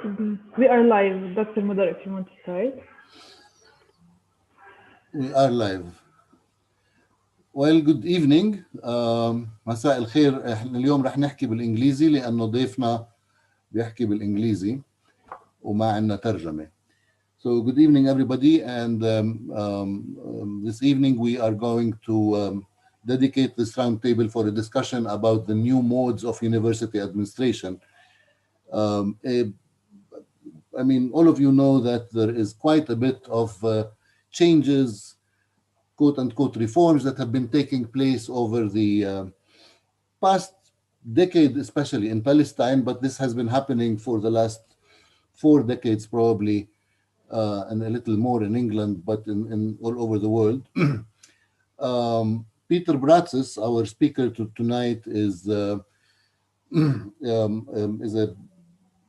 We are live, Dr. Mudar, if you want to start. We are live. Well, good evening. مساء الخير. احنا اليوم رح نحكي بالإنجليزي لأنه ضيفنا بيحكي بالإنجليزي وما عندنا ترجمة. So good evening everybody, and this evening we are going to dedicate this roundtable for a discussion about the new modes of university administration. I mean, all of you know that there is quite a bit of changes, quote-unquote reforms that have been taking place over the past decade, especially in Palestine, but this has been happening for the last 4 decades probably, and a little more in England, but in all over the world. Peter Bratsis, our speaker tonight,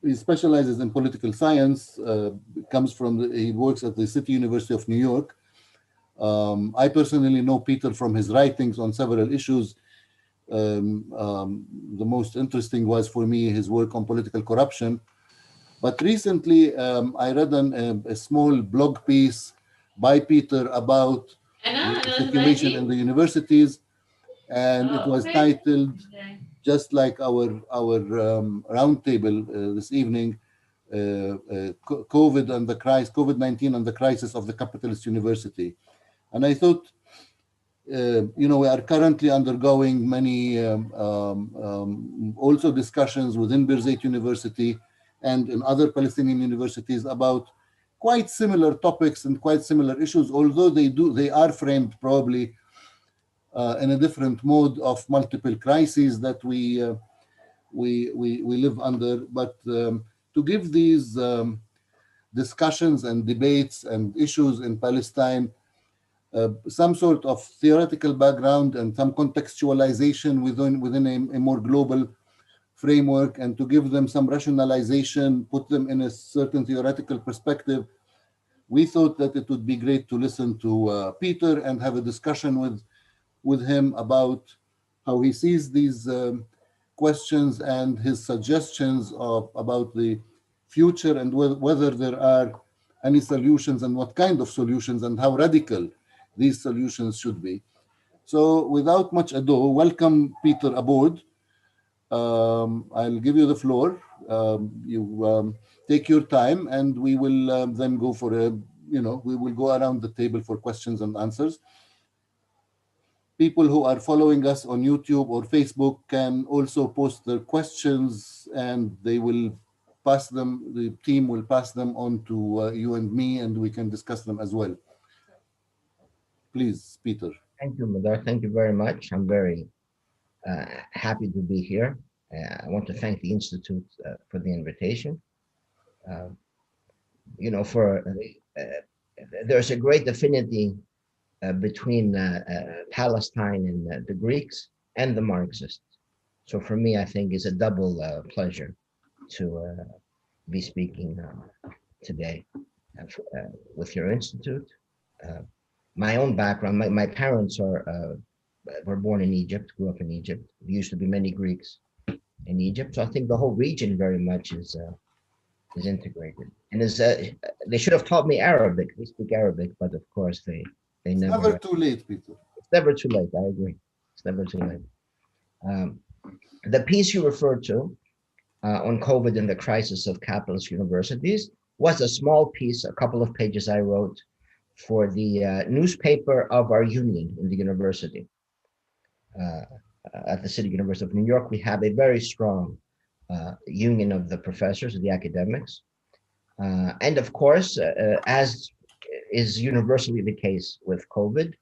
he specializes in political science, he works at the City University of New York. I personally know Peter from his writings on several issues. The most interesting was for me his work on political corruption. But recently I read a small blog piece by Peter about the situation in the universities, and it was titled, just like our roundtable this evening, COVID-19 and the crisis of the capitalist university. And I thought, we are currently undergoing many also discussions within Birzeit University and in other Palestinian universities about quite similar topics and quite similar issues, although they are framed probably in a different mode of multiple crises that we live under. But to give these discussions and debates and issues in Palestine some sort of theoretical background and some contextualization within a more global framework, and to give them some rationalization, put them in a certain theoretical perspective, we thought that it would be great to listen to Peter and have a discussion with him about how he sees these questions and his suggestions about the future, and whether there are any solutions and what kind of solutions and how radical these solutions should be. So without much ado, welcome Peter aboard. I'll give you the floor. You take your time, and we will then go for we will go around the table for questions and answers. People who are following us on YouTube or Facebook can also post their questions, and the team will pass them on to you and me, and we can discuss them as well. Please, Peter. Thank you, Madar. Thank you very much. I'm very happy to be here. I want to thank the Institute for the invitation. There's a great affinity between Palestine and the Greeks and the Marxists. So for me, I think it's a double pleasure to be speaking today with your institute. My own background, my parents were born in Egypt, grew up in Egypt. There used to be many Greeks in Egypt. So I think the whole region very much is integrated. And they should have taught me Arabic. We speak Arabic, but of course they never. It's never too late, Peter. It's never too late. I agree. It's never too late. The piece you referred to on COVID and the crisis of capitalist universities was a small piece, a couple of pages I wrote for the newspaper of our union in the university. At the City University of New York, we have a very strong union of the professors, the academics. And of course, as is universally the case with COVID,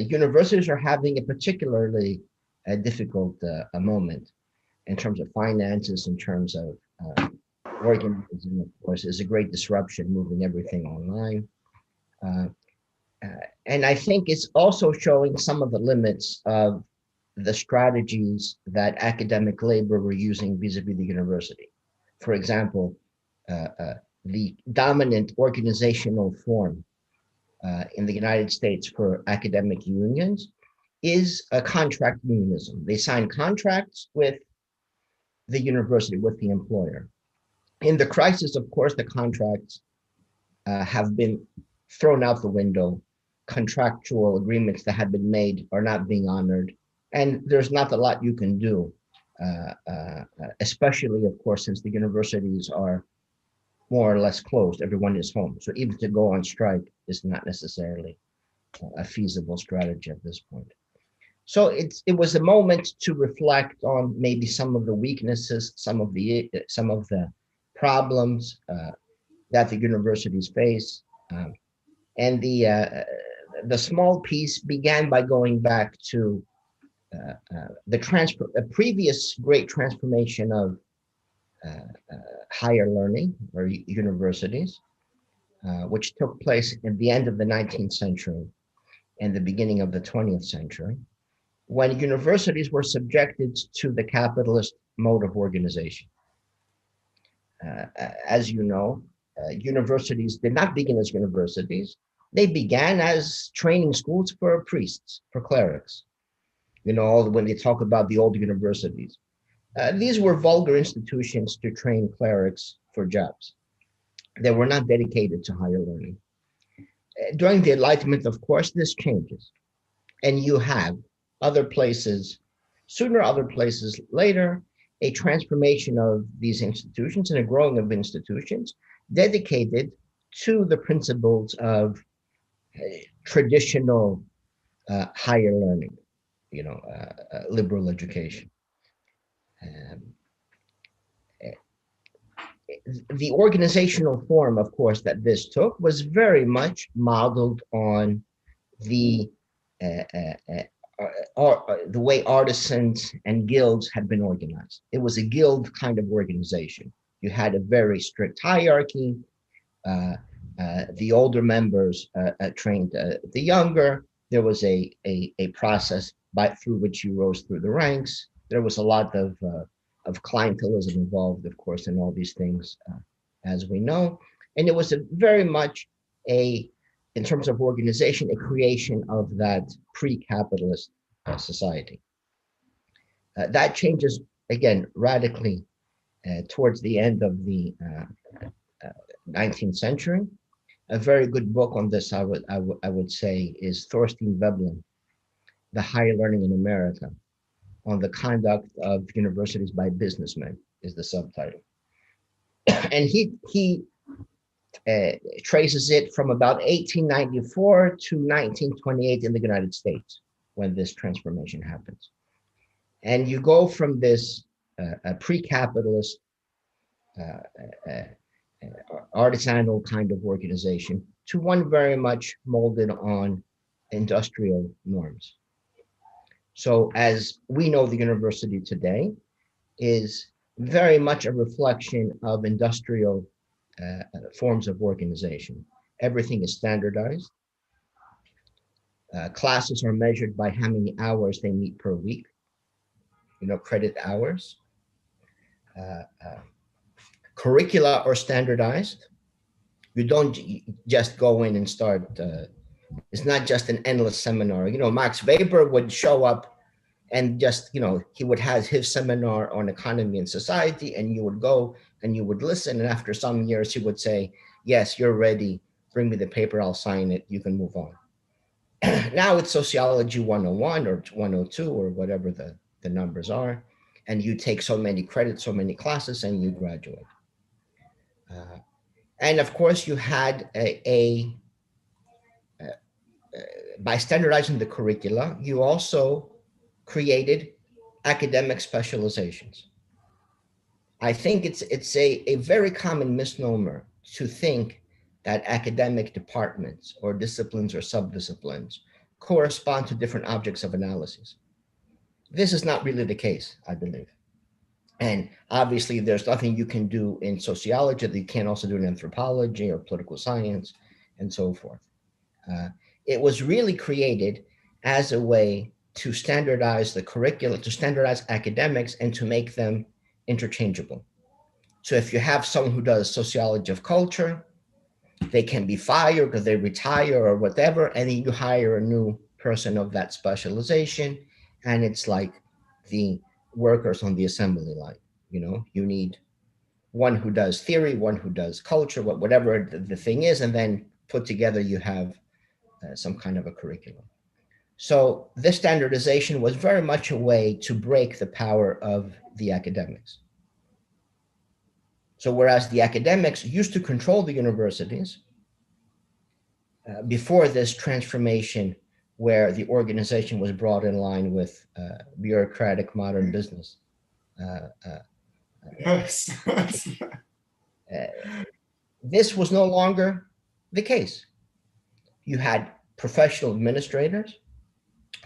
universities are having a particularly difficult moment in terms of finances, in terms of organizing. Of course, there's a great disruption moving everything online. And I think it's also showing some of the limits of the strategies that academic labor were using vis-a-vis the university. For example, the dominant organizational form in the United States for academic unions is a contract unionism. They sign contracts with the university, with the employer. In the crisis, of course, the contracts have been thrown out the window. Contractual agreements that had been made are not being honored, and there's not a lot you can do, especially, of course, since the universities are more or less closed. Everyone is home. So even to go on strike is not necessarily a feasible strategy at this point. So it was a moment to reflect on maybe some of the weaknesses, some of the problems that the universities face, and the small piece began by going back to a previous great transformation of higher learning or universities, which took place at the end of the 19th century and the beginning of the 20th century, when universities were subjected to the capitalist mode of organization. As you know, universities did not begin as universities. They began as training schools for priests, for clerics. You know, when they talk about the old universities, these were vulgar institutions to train clerics for jobs. They were not dedicated to higher learning. During the Enlightenment, of course, this changes. And you have other places, sooner, other places later, a transformation of these institutions and a growing of institutions dedicated to the principles of traditional higher learning, liberal education. Um, the organizational form, of course, that this took was very much modeled on the the way artisans and guilds had been organized. It was a guild kind of organization. You had a very strict hierarchy. The older members trained the younger. There was a process through which you rose through the ranks. There was a lot of clientelism involved, of course, in all these things, as we know. And it was very much in terms of organization, a creation of that pre-capitalist society. That changes, again, radically towards the end of the 19th century. A very good book on this, I would say, is Thorstein Veblen, The Higher Learning in America, on the conduct of universities by businessmen, is the subtitle. And he traces it from about 1894 to 1928 in the United States, when this transformation happens. And you go from this pre-capitalist artisanal kind of organization to one very much molded on industrial norms. So as we know, the university today is very much a reflection of industrial forms of organization. Everything is standardized. Classes are measured by how many hours they meet per week, credit hours. Curricula are standardized. You don't just go in and start, it's not just an endless seminar. Max Weber would show up and just, he would have his seminar on economy and society, and you would go and you would listen. And after some years, he would say, yes, you're ready. Bring me the paper, I'll sign it. You can move on. Now it's Sociology 101 or 102 or whatever the numbers are. And you take so many credits, so many classes, and you graduate. And of course, you had by standardizing the curricula, you also created academic specializations. I think it's a very common misnomer to think that academic departments or disciplines or subdisciplines correspond to different objects of analysis. This is not really the case, I believe. And obviously, there's nothing you can do in sociology that you can't also do in anthropology or political science and so forth. It was really created as a way to standardize the curricula, to standardize academics, and to make them interchangeable. So if you have someone who does sociology of culture, they can be fired because they retire or whatever, and then you hire a new person of that specialization, and it's like the workers on the assembly line. You need one who does theory, one who does culture, whatever the thing is, and then put together you have some kind of a curriculum. So this standardization was very much a way to break the power of the academics. So whereas the academics used to control the universities, before this transformation where the organization was brought in line with bureaucratic modern business, Yes. this was no longer the case. You had professional administrators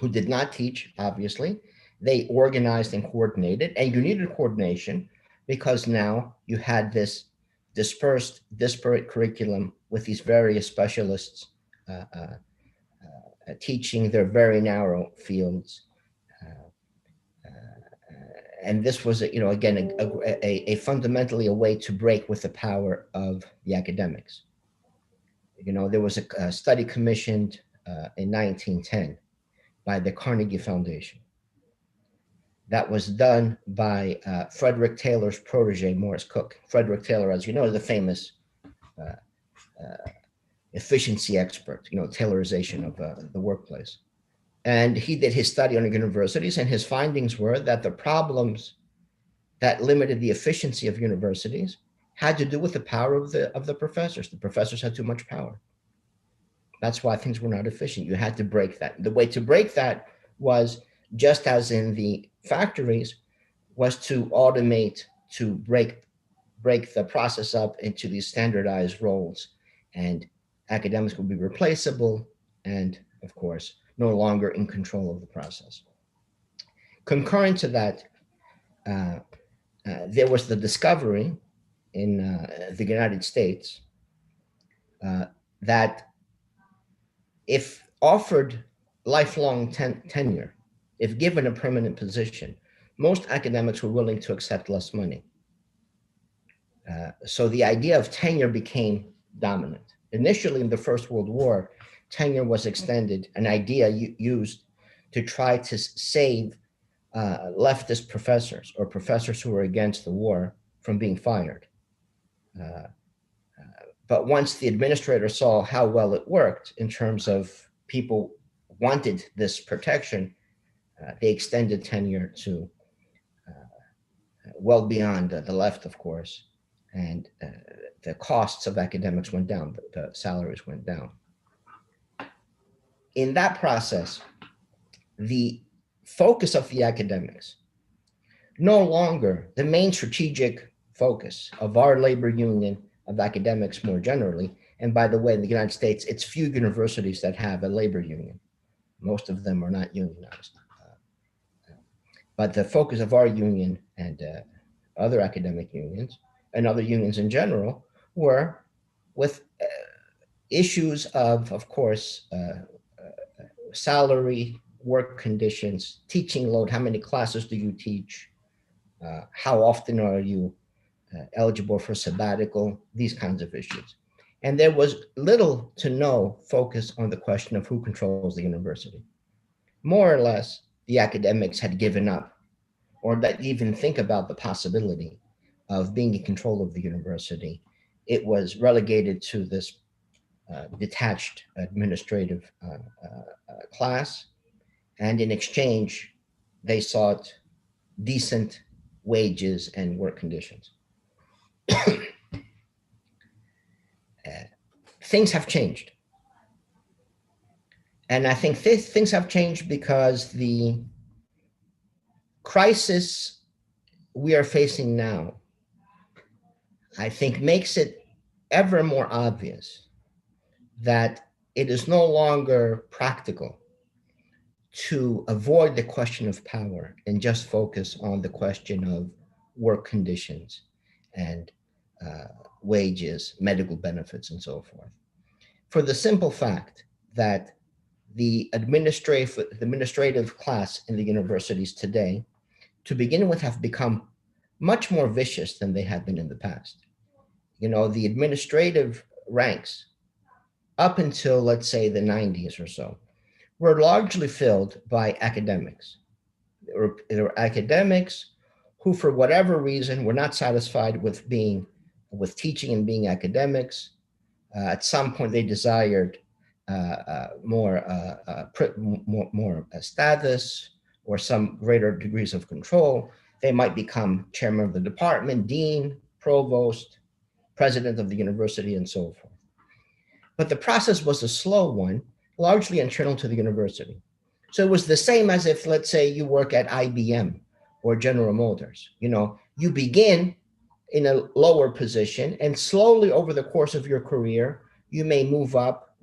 who did not teach, obviously. They organized and coordinated, and you needed coordination because now you had this disparate curriculum with these various specialists teaching their very narrow fields. And this was, again, a fundamentally a way to break with the power of the academics. There was a study commissioned in 1910 by the Carnegie Foundation that was done by Frederick Taylor's protege, Morris Cook. Frederick Taylor, as you know, is the famous efficiency expert, Taylorization of the workplace. And he did his study on universities, and his findings were that the problems that limited the efficiency of universities had to do with the power of the professors. The professors had too much power. That's why things were not efficient. You had to break that. The way to break that was, just as in the factories, was to automate, to break the process up into these standardized roles, and academics would be replaceable and, of course, no longer in control of the process. Concurrent to that, there was the discovery in the United States that if offered lifelong tenure, if given a permanent position, most academics were willing to accept less money. So the idea of tenure became dominant. Initially, in the First World War, tenure was extended, an idea used to try to save leftist professors or professors who were against the war from being fired. But once the administrator saw how well it worked in terms of people wanted this protection, they extended tenure to well beyond the left, of course, and the costs of academics went down, the salaries went down. In that process, the focus of the academics, no longer the main strategic focus of our labor union, of academics more generally, and by the way, in the United States, it's few universities that have a labor union. Most of them are not unionized. But the focus of our union and other academic unions and other unions in general were with issues of course, salary, work conditions, teaching load, how many classes do you teach, how often are you eligible for sabbatical, these kinds of issues. And there was little to no focus on the question of who controls the university. More or less, the academics had given up, or that even think about the possibility of being in control of the university. It was relegated to this detached administrative class, and in exchange, they sought decent wages and work conditions. Things have changed. And I think things have changed because the crisis we are facing now, I think, makes it ever more obvious that it is no longer practical to avoid the question of power and just focus on the question of work conditions and wages, medical benefits, and so forth. For the simple fact that the administrative class in the universities today, to begin with, have become much more vicious than they have been in the past. The administrative ranks up until, let's say, the 90s or so, were largely filled by academics. There were academics who, for whatever reason, were not satisfied with teaching and being academics. At some point, they desired more status or some greater degrees of control. They might become chairman of the department, dean, provost, president of the university, and so forth. But the process was a slow one, largely internal to the university. So it was the same as if, let's say, you work at IBM or General Motors. You begin in a lower position, and slowly over the course of your career, you may move up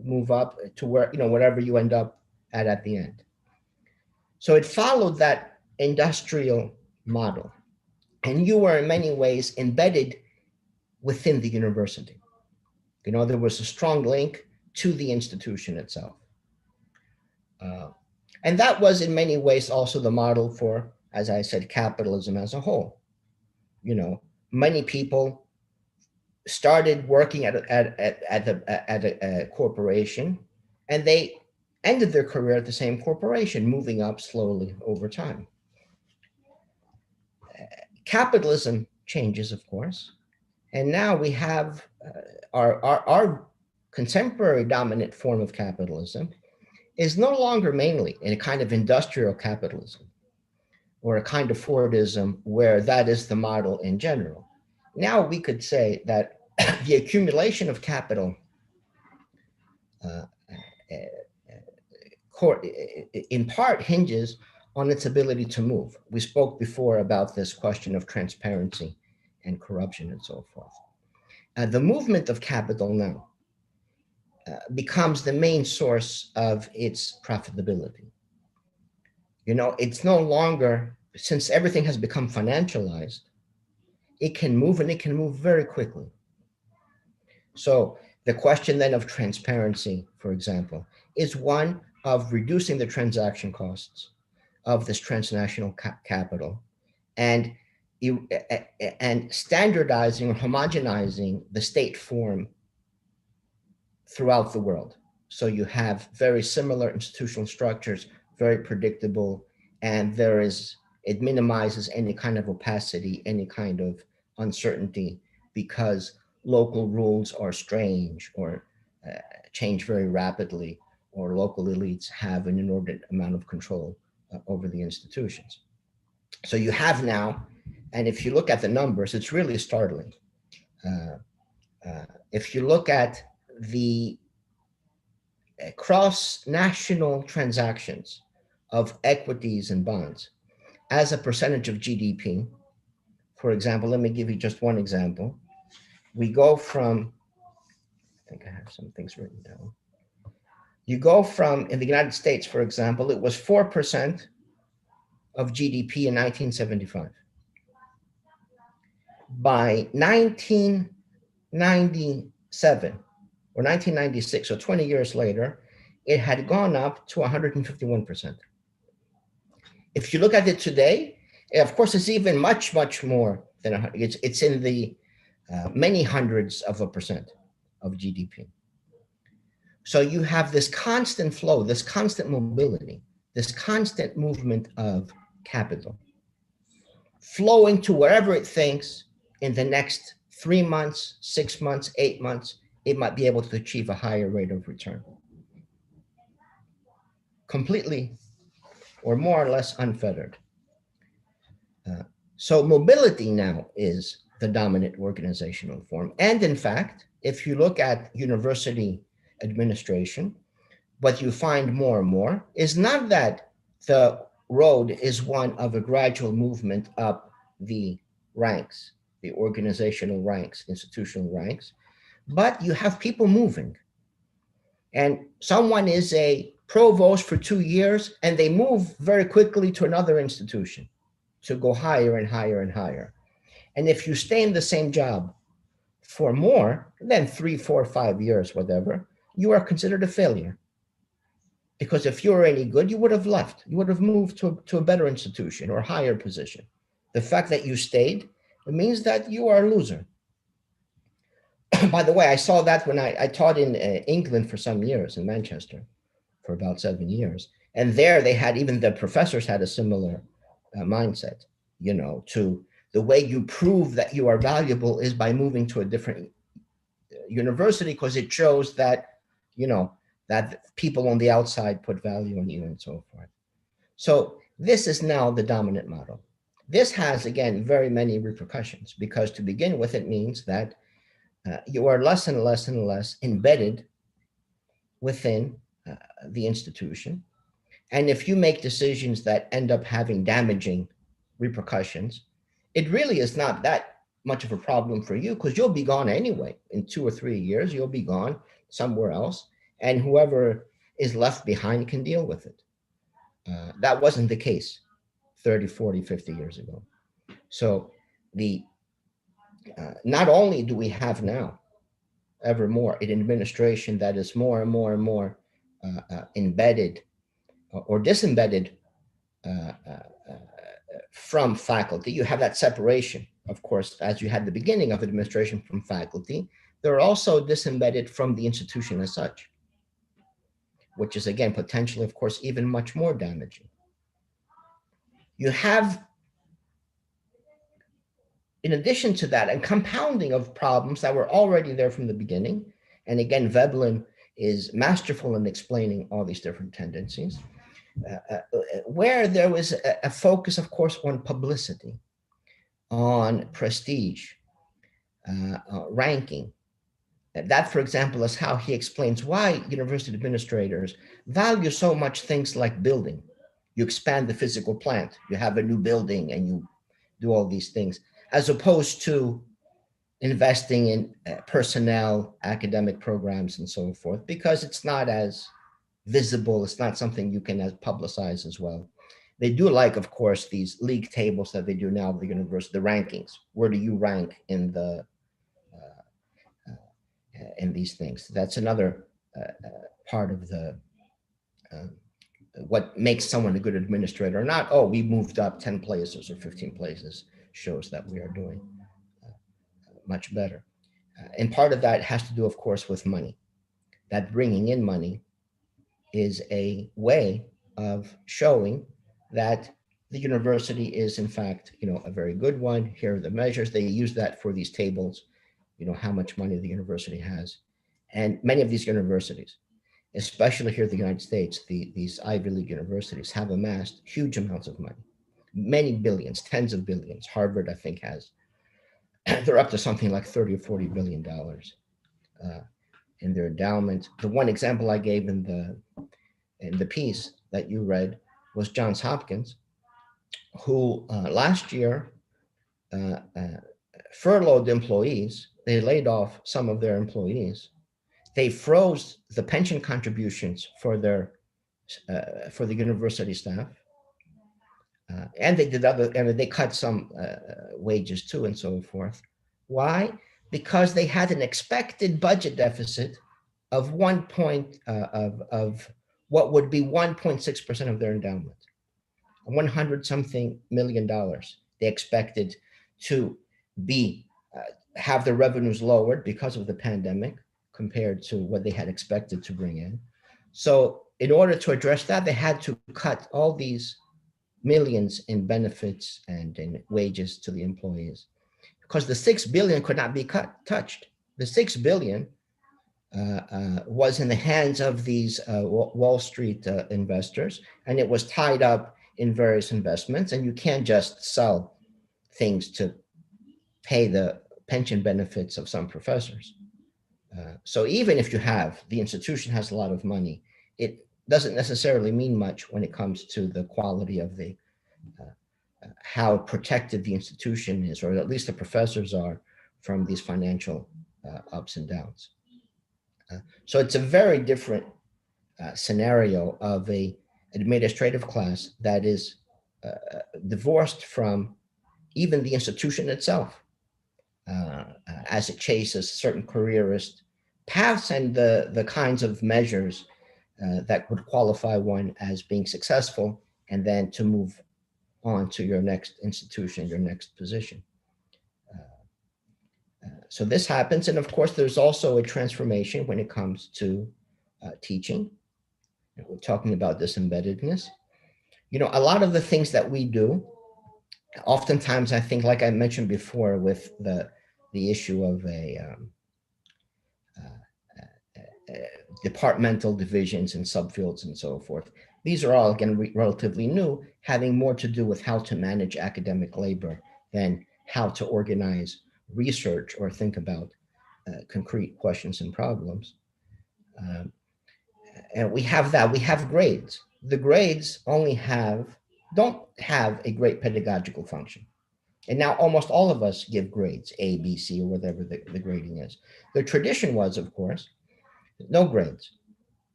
to where, whatever you end up at the end. So it followed that industrial model, and you were in many ways embedded within the university. There was a strong link to the institution itself. And that was in many ways also the model for, as I said, capitalism as a whole. Many people started working at a corporation, and they ended their career at the same corporation, moving up slowly over time. Capitalism changes, of course, and now we have our contemporary dominant form of capitalism is no longer mainly in a kind of industrial capitalism or a kind of Fordism where that is the model in general. Now we could say that the accumulation of capital in part hinges on its ability to move. We spoke before about this question of transparency and corruption and so forth. The movement of capital now becomes the main source of its profitability. It's no longer, since everything has become financialized, it can move, and it can move very quickly. So the question then of transparency, for example, is one of reducing the transaction costs of this transnational capital and standardizing or homogenizing the state form throughout the world. So you have very similar institutional structures, very predictable, and it minimizes any kind of opacity, any kind of uncertainty, because local rules are strange or change very rapidly, or local elites have an inordinate amount of control over the institutions. So you have now, and if you look at the numbers, it's really startling. If you look at the cross-national transactions of equities and bonds as a percentage of GDP, for example, let me give you just one example. We go from, I think I have some things written down. You go from, in the United States, for example, it was 4% of GDP in 1975. By 1997 or 1996, so 20 years later, it had gone up to 151%. If you look at it today, of course, it's even much, much more than 100. It's in the many hundreds of a percent of GDP. So you have this constant flow, this constant mobility, this constant movement of capital flowing to wherever it thinks in the next 3 months, 6 months, 8 months, it might be able to achieve a higher rate of return. Completely or more or less unfettered. So mobility now is the dominant organizational form. And in fact, if you look at university administration, what you find more and more is not that the road is one of a gradual movement up the ranks, the organizational ranks, institutional ranks, but you have people moving. And someone is a provost for 2 years, and they move very quickly to another institution to go higher and higher and higher. And if you stay in the same job for more than 3, 4, 5 years, whatever, you are considered a failure. Because if you were any good, you would have left. You would have moved to a better institution or higher position. The fact that you stayed, it means that you are a loser. By the way, I saw that when I taught in England for some years, in Manchester, for about 7 years. And there they had, even the professors had a similar mindset, to the way you prove that you are valuable is by moving to a different university, because it shows that, you know, that people on the outside put value on you and so forth. So this is now the dominant model. This has, again, very many repercussions, because to begin with, it means that you are less and less and less embedded within the institution. And if you make decisions that end up having damaging repercussions, it really is not that much of a problem for you, because you'll be gone anyway. In 2 or 3 years, you'll be gone somewhere else, and whoever is left behind can deal with it. That wasn't the case 30, 40, 50 years ago. So not only do we have now ever more an administration that is more and more and more embedded or disembedded from faculty. You have that separation, of course, as you had the beginning of administration from faculty. They're also disembedded from the institution as such, which is, again, potentially, of course, even much more damaging. You have, in addition to that, a compounding of problems that were already there from the beginning. And again, Veblen is masterful in explaining all these different tendencies, where there was a focus, of course, on publicity, on prestige, ranking. That, for example, is how he explains why university administrators value so much things like building. You expand the physical plant, you have a new building, and you do all these things, as opposed to investing in personnel, academic programs, and so forth, because it's not as visible. It's not something you can publicize as well. They do like, of course, these league tables that they do now at the university, the rankings. Where do you rank in the in these things? That's another part of the what makes someone a good administrator or not. Oh, we moved up 10 places or 15 places, shows that we are doing much better. And part of that has to do, of course, with money. That bringing in money is a way of showing that the university is, in fact, you know, a very good one. Here are the measures. They use that for these tables, you know, how much money the university has. And many of these universities, especially here in the United States, these Ivy League universities have amassed huge amounts of money, many billions, tens of billions. Harvard, I think, has, they're up to something like 30 or 40 billion dollars in their endowment. The one example I gave in the piece that you read was Johns Hopkins, who last year furloughed employees. They laid off some of their employees. They froze the pension contributions for the university staff, and they did other, and they cut some wages too, and so forth. Why? Because they had an expected budget deficit of of what would be 1.6% of their endowment, 100 something million dollars. They expected to be have their revenues lowered because of the pandemic compared to what they had expected to bring in. So in order to address that, they had to cut all these millions in benefits and in wages to the employees, because the 6 billion could not be touched. The 6 billion was in the hands of these Wall Street investors, and it was tied up in various investments, and you can't just sell things to pay the pension benefits of some professors. So even if you have, the institution has a lot of money, it doesn't necessarily mean much when it comes to the quality of the, how protected the institution is, or at least the professors are, from these financial ups and downs. So it's a very different scenario of a administrative class that is divorced from even the institution itself, as it chases certain careerist paths and the kinds of measures that would qualify one as being successful, and then to move on to your next institution, your next position. So this happens. And of course, there's also a transformation when it comes to teaching. We're talking about this embeddedness. You know, a lot of the things that we do oftentimes I think, like I mentioned before, with the issue of departmental divisions and subfields and so forth. These are all, again, relatively new, having more to do with how to manage academic labor than how to organize research or think about concrete questions and problems. And we have that. We have grades. The grades don't have a great pedagogical function. And now almost all of us give grades, A, B, C, or whatever the grading is. The tradition was, of course, no grades.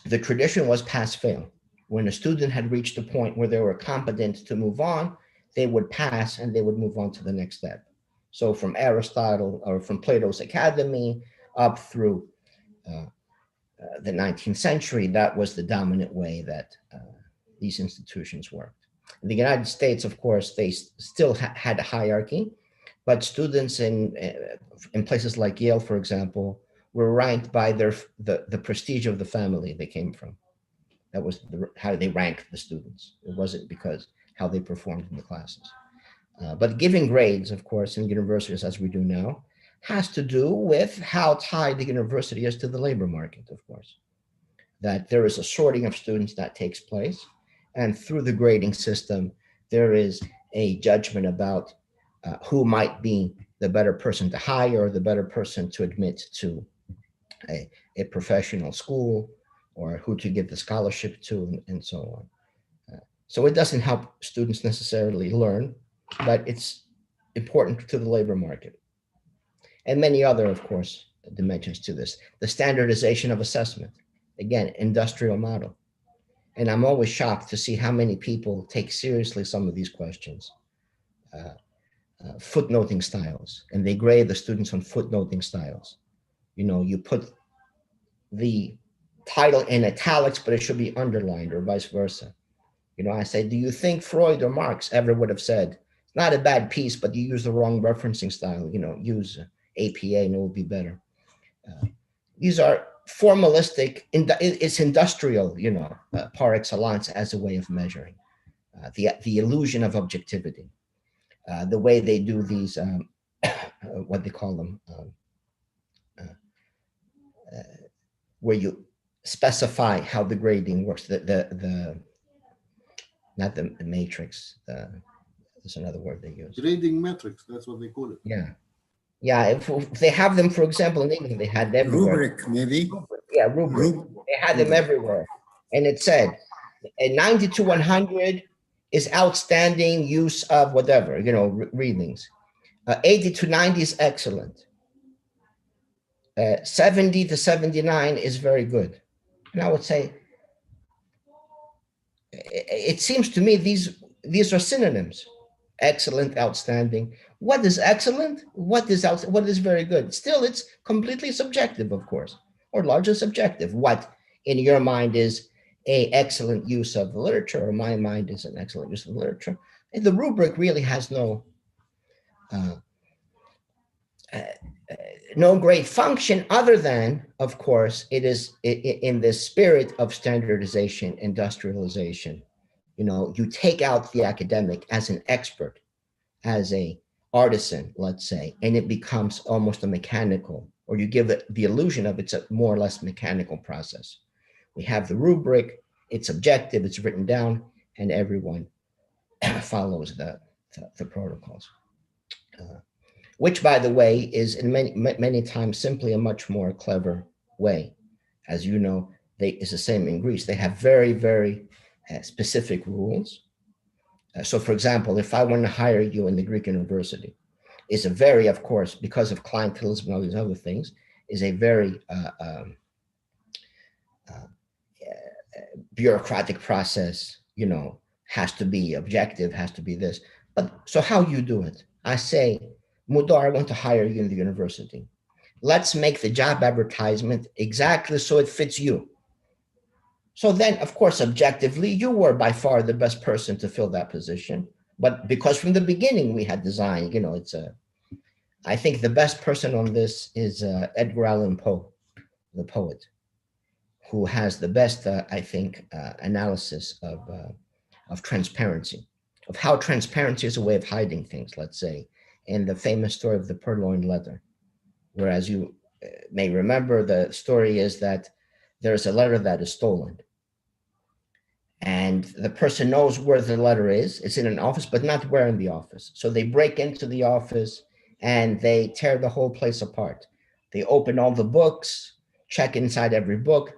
The tradition was pass-fail. When a student had reached a point where they were competent to move on, they would pass and they would move on to the next step. So from Aristotle or from Plato's Academy up through the 19th century, that was the dominant way that these institutions worked. In the United States, of course, they still had a hierarchy, but students in places like Yale, for example, were ranked by the prestige of the family they came from. That was how they ranked the students. It wasn't because how they performed in the classes. But giving grades, of course, in universities, as we do now, has to do with how tied the university is to the labor market, of course. That there is a sorting of students that takes place, and through the grading system, there is a judgment about who might be the better person to hire or the better person to admit to a professional school, or who to give the scholarship to, and so on. So it doesn't help students necessarily learn, but it's important to the labor market. And many other, of course, dimensions to this. The standardization of assessment, again, industrial model. And I'm always shocked to see how many people take seriously some of these questions. Footnoting styles, and they grade the students on footnoting styles. You know, you put the title in italics, but it should be underlined, or vice versa. You know, I say, do you think Freud or Marx ever would have said, it's not a bad piece, but you use the wrong referencing style, you know, use APA and it will be better. These are formalistic, it's industrial, you know, par excellence as a way of measuring. The illusion of objectivity, the way they do these, what they call them, where you specify how the grading works, not the matrix, there's another word they use. Grading metrics, that's what they call it. Yeah. Yeah, if they have them, for example, in England, they had them everywhere. Rubric, maybe. Yeah, rubric. They had them everywhere. And it said, a 90 to 100 is outstanding use of whatever, you know, readings. 80 to 90 is excellent. 70 to 79 is very good. And I would say, it seems to me these are synonyms. Excellent, outstanding. What is excellent? What is very good? Still, it's completely subjective, of course, or largely subjective. What in your mind is a excellent use of the literature, or my mind is an excellent use of the literature. And the rubric really has no great function, other than, of course, it is in the spirit of standardization, industrialization. You know, you take out the academic as an expert, as a artisan, let's say, and it becomes almost a mechanical, or you give it the illusion of it's a more or less mechanical process. We have the rubric, it's objective, it's written down, and everyone follows the protocols. Which, by the way, is in many times simply a much more clever way. As you know, it's the same in Greece. They have very, very specific rules. So, for example, if I want to hire you in the Greek university, it's a very, of course, because of clientelism and all these other things, is a very bureaucratic process, you know, has to be objective, has to be this. But so how you do it? I say, Mudar, I want to hire you in the university. Let's make the job advertisement exactly so it fits you. So then, of course, objectively, you were by far the best person to fill that position. But because from the beginning we had designed, you know, I think the best person on this is Edgar Allan Poe, the poet, who has the best, I think, analysis of transparency, of how transparency is a way of hiding things, let's say, in the famous story of the purloined letter, where, as you may remember, the story is that there's a letter that is stolen. And the person knows where the letter is. It's in an office, but not where in the office. So they break into the office and they tear the whole place apart. They open all the books, check inside every book,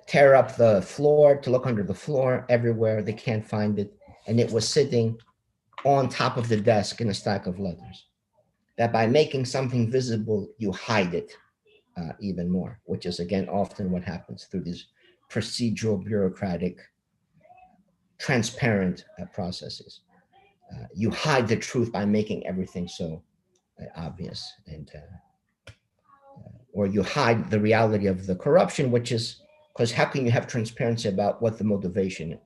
tear up the floor to look under the floor everywhere. They can't find it. And it was sitting on top of the desk in a stack of letters. That by making something visible, you hide it even more, which is, again, often what happens through these procedural, bureaucratic, transparent processes. You hide the truth by making everything so obvious, and or you hide the reality of the corruption, which is, because how can you have transparency about what the motivation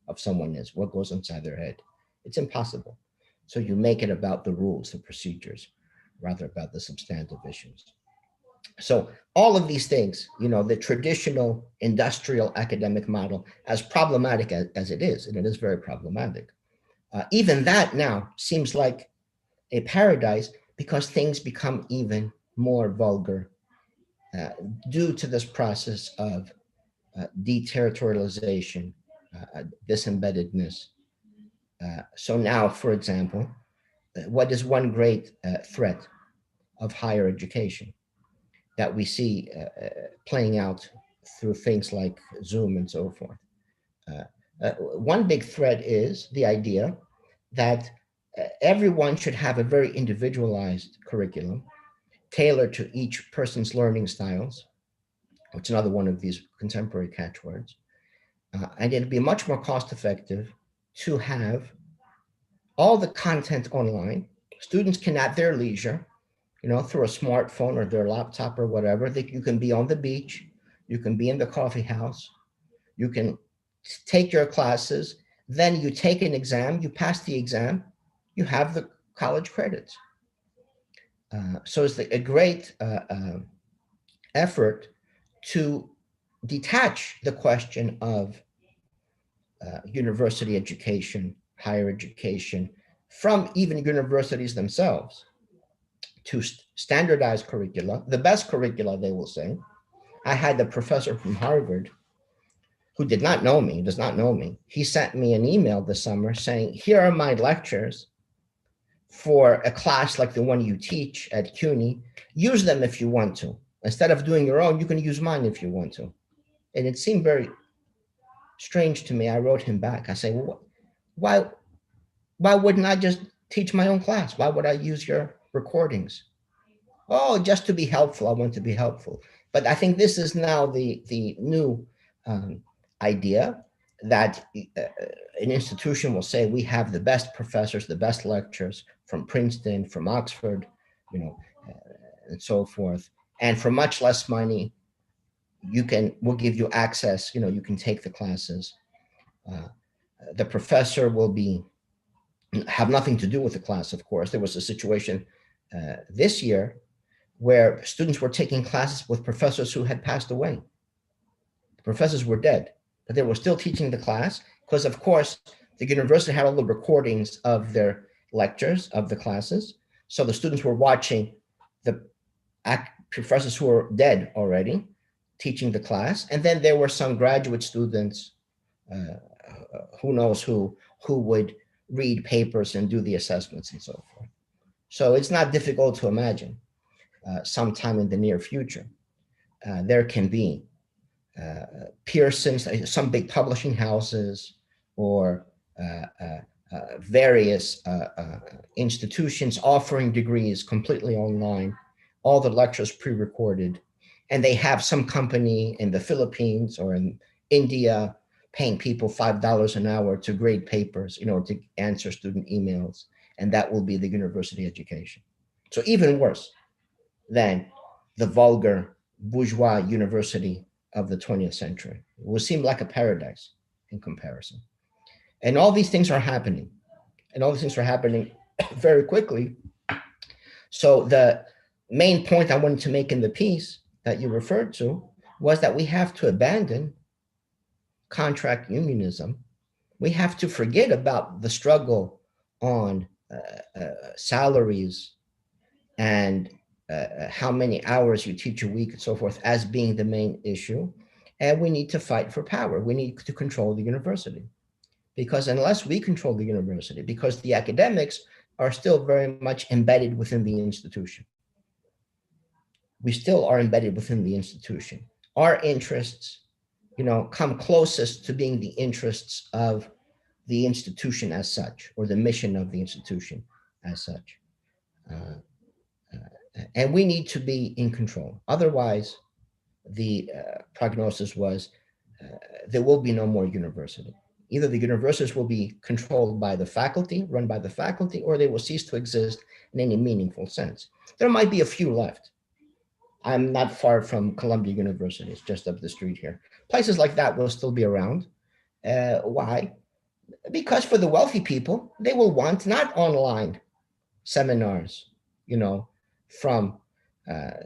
of someone is, what goes inside their head? It's impossible. So you make it about the rules, the procedures, rather about the substantive issues. So all of these things, the traditional industrial academic model, as problematic as it is, and it is very problematic, even that now seems like a paradise because things become even more vulgar due to this process of deterritorialization, disembeddedness. So now, for example, what is one great threat of higher education that we see playing out through things like Zoom and so forth? One big threat is the idea that everyone should have a very individualized curriculum tailored to each person's learning styles, which is another one of these contemporary catchwords. And it'd be much more cost effective to have all the content online. Students can, at their leisure, through a smartphone or their laptop or whatever, you can be on the beach, you can be in the coffee house, you can take your classes, then you take an exam, you pass the exam, you have the college credits. So it's a great effort to detach the question of university education, higher education, from even universities themselves, to standardize curricula, the best curricula, they will say. I had a professor from Harvard who does not know me. He sent me an email this summer saying, here are my lectures for a class like the one you teach at CUNY. Use them if you want to. Instead of doing your own, you can use mine if you want to. And it seemed very strange to me. I wrote him back. I say, well, why wouldn't I just teach my own class? Why would I use your recordings? Oh, just to be helpful. I want to be helpful. But I think this is now the new idea that an institution will say, we have the best professors, the best lectures from Princeton, from Oxford, and so forth. And for much less money, we'll give you access, you can take the classes. The professor will have nothing to do with the class, of course. There was a situation this year where students were taking classes with professors who had passed away. The professors were dead, but they were still teaching the class because, of course, the university had all the recordings of their lectures, of the classes. So the students were watching the professors who were dead already teaching the class. And then there were some graduate students, who knows who would read papers and do the assessments and so forth. So it's not difficult to imagine sometime in the near future, there can be Pearson's, some big publishing houses, or various institutions offering degrees completely online, all the lectures pre-recorded, and they have some company in the Philippines or in India paying people $5 an hour to grade papers, to answer student emails, and that will be the university education. So even worse than the vulgar bourgeois university of the 20th century. It will seem like a paradise in comparison. And all these things are happening, very quickly. So the main point I wanted to make in the piece that you referred to was that we have to abandon contract unionism We have to forget about the struggle on salaries and how many hours you teach a week and so forth as being the main issue. And we need to fight for power. We need to control the university. Because unless we control the university, because the academics are still very much embedded within the institution. We still are embedded within the institution. Our interests, come closest to being the interests of the institution as such, or the mission of the institution as such. And we need to be in control. Otherwise, the prognosis was there will be no more university. Either the universities will be controlled by the faculty, run by the faculty, or they will cease to exist in any meaningful sense. There might be a few left. I'm not far from Columbia University, it's just up the street here. Places like that will still be around. Why? Because for the wealthy people, they will want not online seminars, from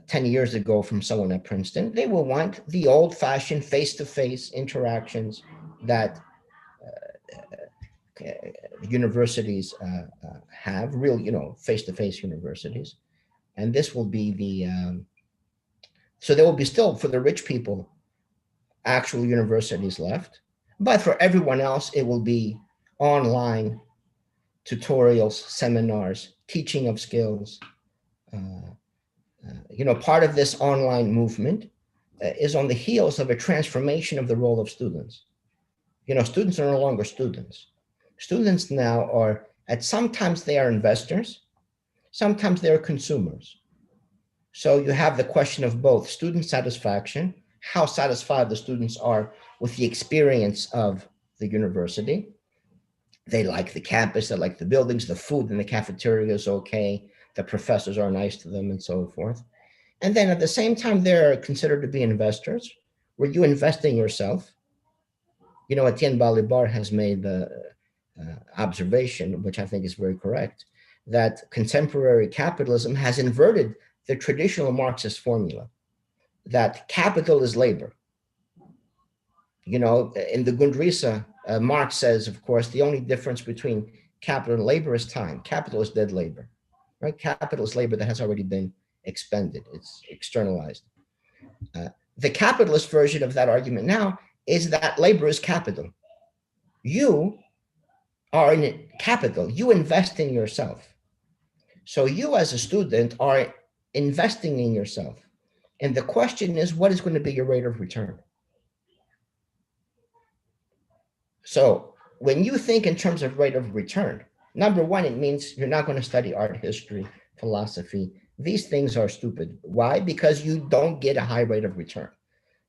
10 years ago from someone at Princeton. They will want the old-fashioned face-to-face interactions that universities have, real, face-to-face universities. And this will be so there will be still, for the rich people, actual universities left. But for everyone else, it will be online tutorials, seminars, teaching of skills. Part of this online movement is on the heels of a transformation of the role of students. Students are no longer students. Students now are, sometimes they are investors, sometimes they are consumers. So you have the question of both student satisfaction, how satisfied the students are with the experience of the university. They like the campus, they like the buildings, the food in the cafeteria is okay, the professors are nice to them and so forth. And then at the same time, they're considered to be investors, where you invest in yourself. Etienne Balibar has made the observation, which I think is very correct, that contemporary capitalism has inverted the traditional Marxist formula, that capital is labor. In the Grundrisse, Marx says, of course, the only difference between capital and labor is time. Capital is dead labor, right? Capital is labor that has already been expended. It's externalized. The capitalist version of that argument now is that labor is capital. You are in capital. You invest in yourself. So you as a student are investing in yourself. And the question is, what is going to be your rate of return? So when you think in terms of rate of return, number one, it means you're not going to study art history, philosophy. These things are stupid. Why? Because you don't get a high rate of return.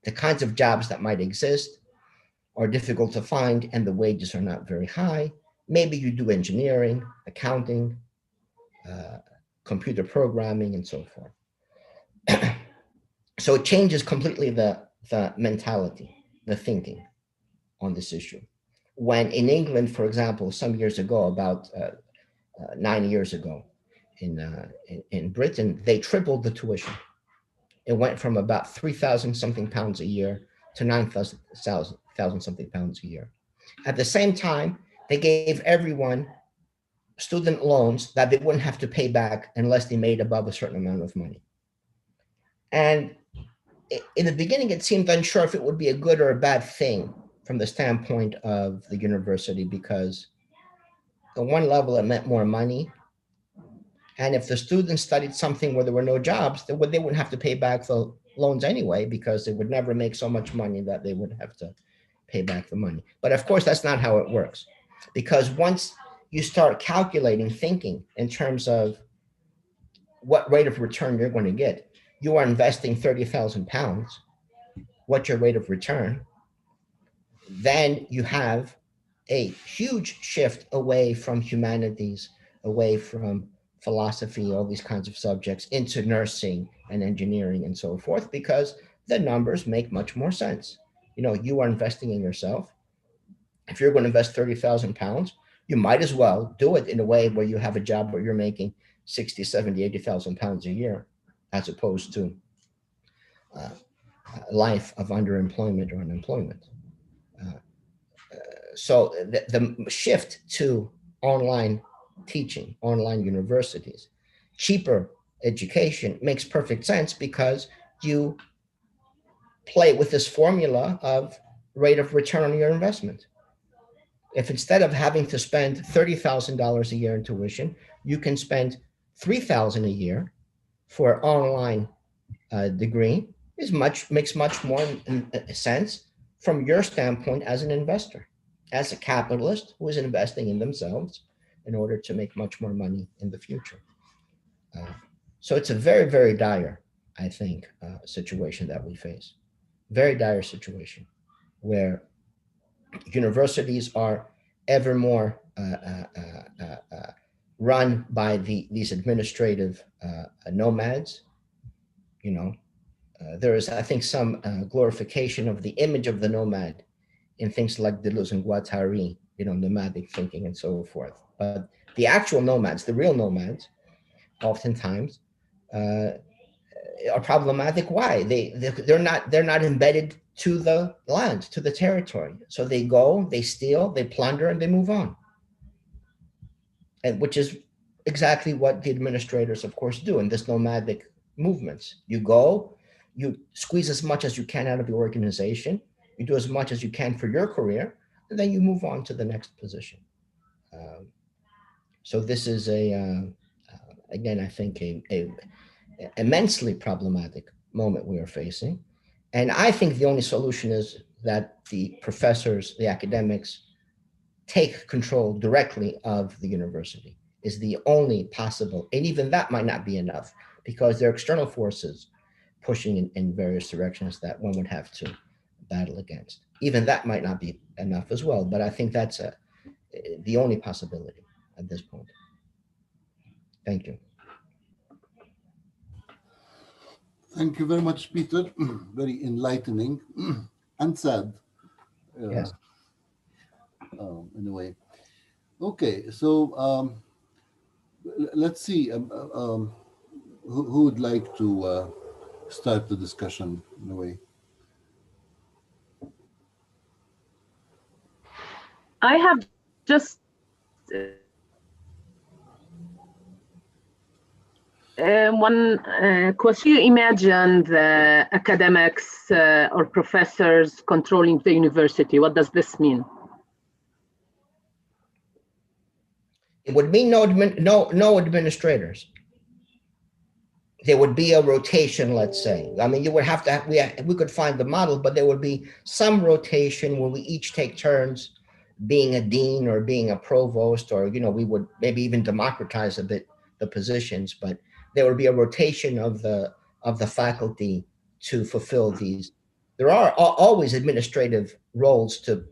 The kinds of jobs that might exist are difficult to find and the wages are not very high. Maybe you do engineering, accounting, computer programming, and so forth. So it changes completely the mentality, the thinking on this issue. When in England, for example, some years ago, about 9 years ago, in Britain, they tripled the tuition. It went from about 3,000 something pounds a year to 9,000 something pounds a year. At the same time, they gave everyone student loans that they wouldn't have to pay back unless they made above a certain amount of money. And in the beginning, it seemed unsure if it would be a good or a bad thing from the standpoint of the university, because at one level, it meant more money. And if the students studied something where there were no jobs, they wouldn't have to pay back the loans anyway, because they would never make so much money that they would have to pay back the money. But of course, that's not how it works. Because once you start calculating, thinking in terms of what rate of return you're going to get, you are investing 30,000 pounds, what's your rate of return? Then you have a huge shift away from humanities, away from philosophy, all these kinds of subjects, into nursing and engineering and so forth, because the numbers make much more sense. You are investing in yourself. If you're going to invest 30,000 pounds, you might as well do it in a way where you have a job where you're making 60, 70, 80,000 pounds a year, as opposed to a life of underemployment or unemployment. so the shift to online teaching, online universities, cheaper education makes perfect sense because you play with this formula of rate of return on your investment. If instead of having to spend $30,000 a year in tuition, you can spend $3,000 a year for an online degree, makes much more sense from your standpoint as an investor, as a capitalist who is investing in themselves in order to make much more money in the future. So it's a very, very dire, I think, situation that we face. Very dire situation where universities are ever more run by these administrative nomads. You know, there is, I think, some glorification of the image of the nomad in things like Deleuze and Guattari, you know, nomadic thinking and so forth. But the actual nomads, the real nomads, oftentimes are problematic. Why? They're not embedded to the land, to the territory. So they go, they steal, they plunder, and they move on. And which is exactly what the administrators, of course, do in this nomadic movements. You go, you squeeze as much as you can out of your organization, you do as much as you can for your career, and then you move on to the next position. So this is again, I think a immensely problematic moment we are facing. And I think the only solution is that the professors, the academics, take control directly of the university is the only possible. And even that might not be enough because there are external forces pushing in various directions that one would have to battle against. Even that might not be enough as well, but I think that's the only possibility at this point. Thank you. Thank you very much, Peter. Very enlightening and sad. Yes. In a way. Okay, so let's see. Who would like to start the discussion in a way? I have just one question. You imagine the academics or professors controlling the university. What does this mean? It would mean no administrators. There would be a rotation, let's say. I mean, you would have to, we could find the model, but there would be some rotation where we each take turns being a dean or being a provost, or, you know, we would maybe even democratize a bit the positions, but there would be a rotation of the faculty to fulfill these. There are always administrative roles to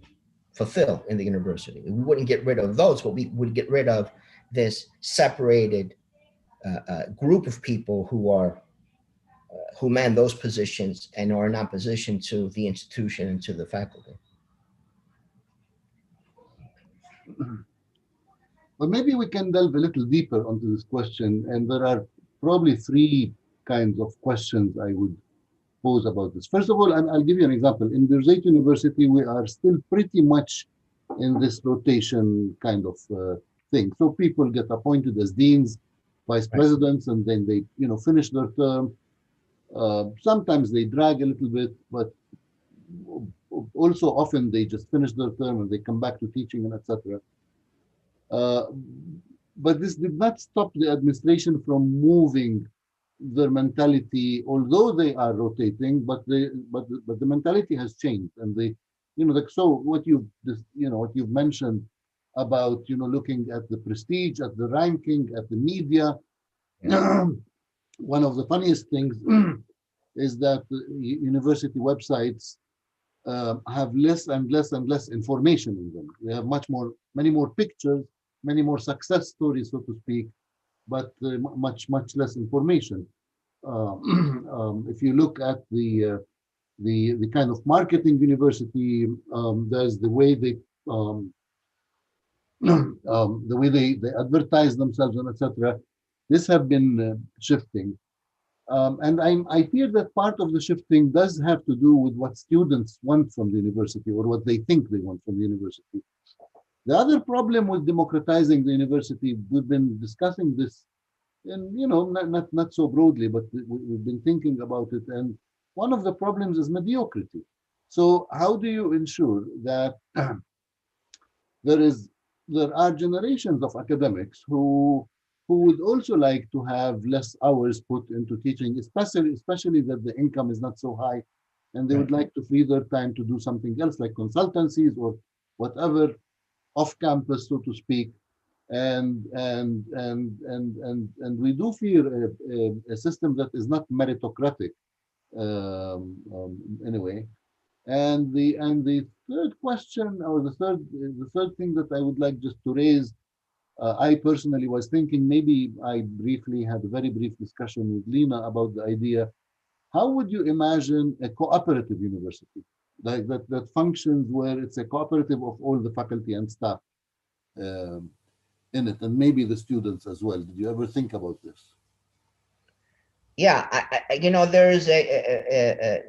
fulfill in the university. We wouldn't get rid of those, but we would get rid of this separated group of people who man those positions and are in opposition to the institution and to the faculty. Well, maybe we can delve a little deeper onto this question, and there are probably three kinds of questions I would pose about this. First of all, I'll give you an example. In Birzeit University, we are still pretty much in this rotation kind of thing. So people get appointed as deans, vice presidents, and then they, you know, finish their term. Sometimes they drag a little bit, but also often they just finish their term and they come back to teaching and etc. But this did not stop the administration from moving their mentality, although they are rotating, but the mentality has changed, and they, you know, like, so what you've mentioned about, you know, looking at the prestige, at the ranking, at the media. Yeah. One of the funniest things is that university websites have less and less and less information in them. They have many more pictures, many more success stories, so to speak, but much less information. If you look at the kind of marketing university, there's the way they they advertise themselves and etc. This have been shifting. And I fear that part of the shifting does have to do with what students want from the university or what they think they want from the university. The other problem with democratizing the university, we've been discussing this, and not so broadly, but we've been thinking about it. And one of the problems is mediocrity. So how do you ensure that there are generations of academics who would also like to have less hours put into teaching, especially that the income is not so high, and they would like to free their time to do something else like consultancies or whatever off campus, so to speak. And we do fear a system that is not meritocratic anyway. And the third question, or the third thing that I would like just to raise, I personally was thinking, maybe I briefly had a very brief discussion with Lena about the idea, how would you imagine a cooperative university, like that functions where it's a cooperative of all the faculty and staff in it, and maybe the students as well. Did you ever think about this? Yeah, there's a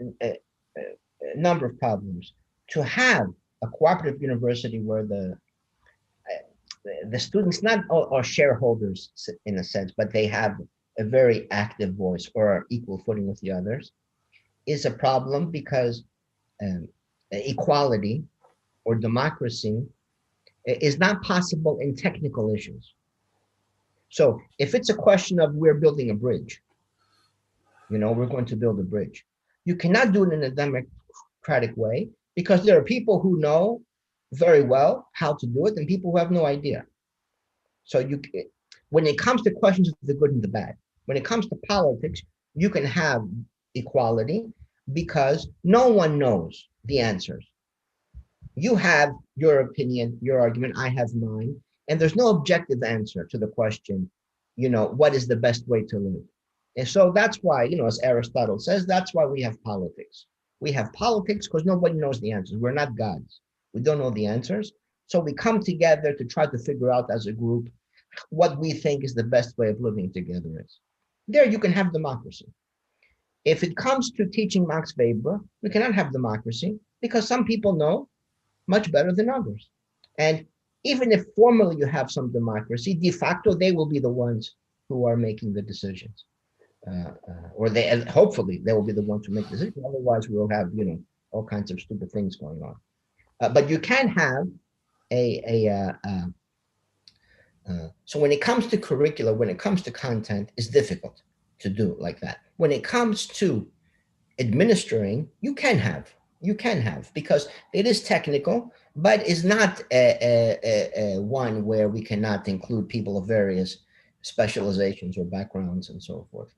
number of problems. To have a cooperative university where the students not are shareholders in a sense, but they have a very active voice or are equal footing with the others, is a problem because equality or democracy is not possible in technical issues. So if it's a question of we're building a bridge, we're going to build a bridge, you cannot do it in a democratic way because there are people who know very well how to do it and people who have no idea. So when it comes to questions of the good and the bad, when it comes to politics, you can have equality because no one knows the answers. You have your opinion, your argument, I have mine, and there's no objective answer to the question, what is the best way to live? And so that's why, as Aristotle says, that's why we have politics. We have politics because nobody knows the answers. We're not gods. We don't know the answers. So we come together to try to figure out as a group what we think is the best way of living together is. There you can have democracy. If it comes to teaching Max Weber, we cannot have democracy because some people know much better than others. And even if formally you have some democracy, de facto, they will be the ones who are making the decisions. Or hopefully they will be the ones who make decisions. Otherwise, we'll have, all kinds of stupid things going on. But you can have so when it comes to curricula, when it comes to content, it's difficult to do like that. When it comes to administering, you can have because it is technical, but is not a one where we cannot include people of various specializations or backgrounds and so forth.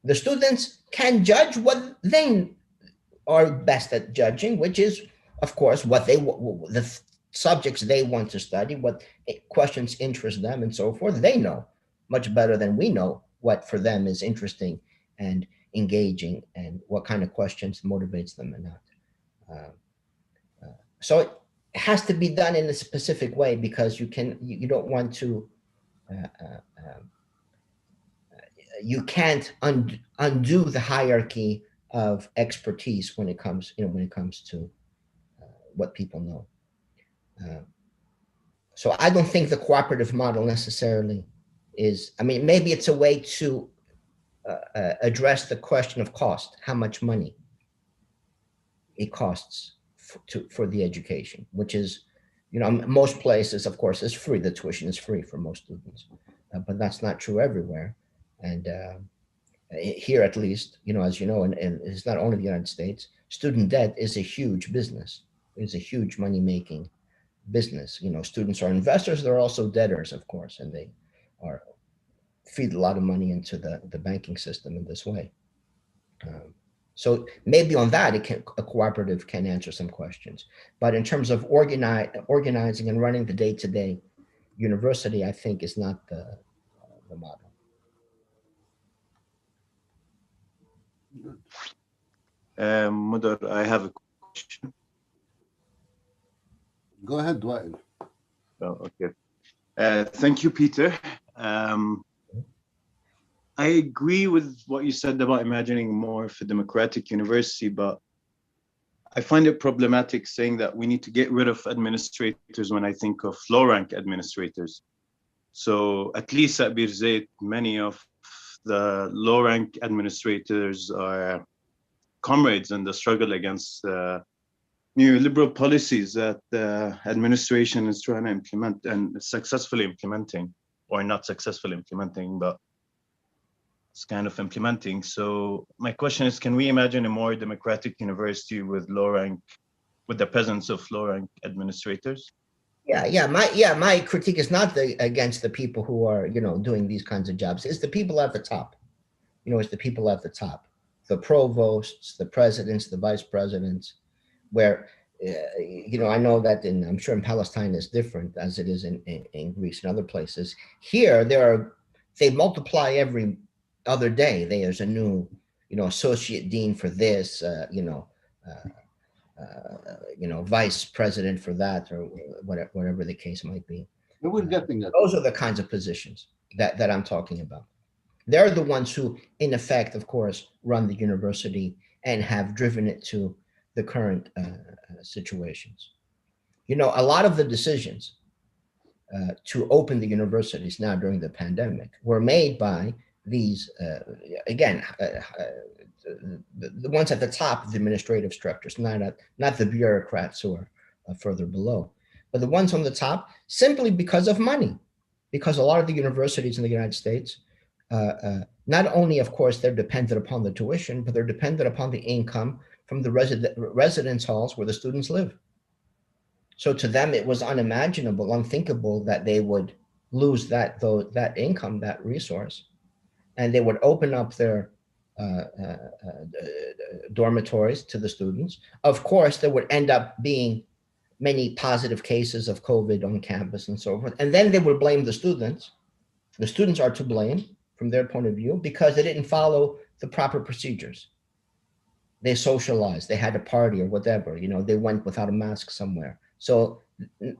The students can judge what they are best at judging, which is, of course, the subjects they want to study, what questions interest them and so forth. They know much better than we know what for them is interesting and engaging and what kind of questions motivates them and not. So it has to be done in a specific way because you don't want to, you can't undo the hierarchy of expertise when it comes to what people know. So I don't think the cooperative model necessarily is, maybe it's a way to address the question of cost, how much money it costs for the education, which is, most places, of course, is free. The tuition is free for most students, but that's not true everywhere. And here, at least, as you know, and it's not only the United States, student debt is a huge business. It's a huge money-making business. Students are investors. They're also debtors, of course, and they feed a lot of money into the banking system in this way. So maybe on that, a cooperative can answer some questions. But in terms of organizing and running the day-to-day university, I think is not the model. Mudar, I have a question. Go ahead, Wael. Oh, okay. Thank you, Peter. I agree with what you said about imagining more of a democratic university, but I find it problematic saying that we need to get rid of administrators when I think of low-rank administrators. So at least at Birzeit, many of the low-rank administrators are comrades in the struggle against neoliberal policies that the administration is trying to implement and successfully implementing, or not successfully implementing, but it's kind of implementing. So my question is, can we imagine a more democratic university with with the presence of low-rank administrators? My critique is not against the people who are, doing these kinds of jobs. It's the people at the top. It's the people at the top, the provosts, the presidents, the vice presidents, where, I know that I'm sure in Palestine it's different as it is in Greece and other places. Here, they multiply every other day. There's a new, associate dean for this, vice president for that, or whatever the case might be. We're getting that. Those are the kinds of positions that I'm talking about. They're the ones who, in effect, of course, run the university and have driven it to the current situations. A lot of the decisions to open the universities now during the pandemic were made by these, the ones at the top of the administrative structures, not the bureaucrats who are further below, but the ones on the top, simply because of money, because a lot of the universities in the United States, not only, of course, they're dependent upon the tuition, but they're dependent upon the income from the residence halls where the students live. So to them, it was unimaginable, unthinkable that they would lose that income, that resource, and they would open up their dormitories to the students. Of course, there would end up being many positive cases of COVID on campus and so forth. And then they would blame the students. The students are to blame from their point of view because they didn't follow the proper procedures. They socialized, they had a party or whatever, they went without a mask somewhere. So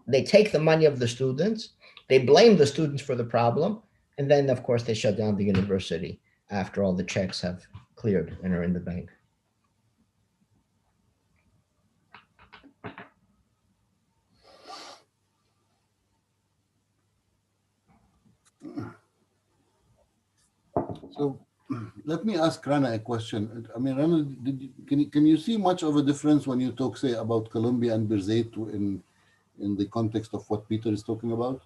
they take the money of the students, they blame the students for the problem, and then, of course, they shut down the university after all the checks have cleared and are in the bank. So let me ask Rana a question. I mean, Rana, can you see much of a difference when you talk, say, about Columbia and Birzeit in the context of what Peter is talking about?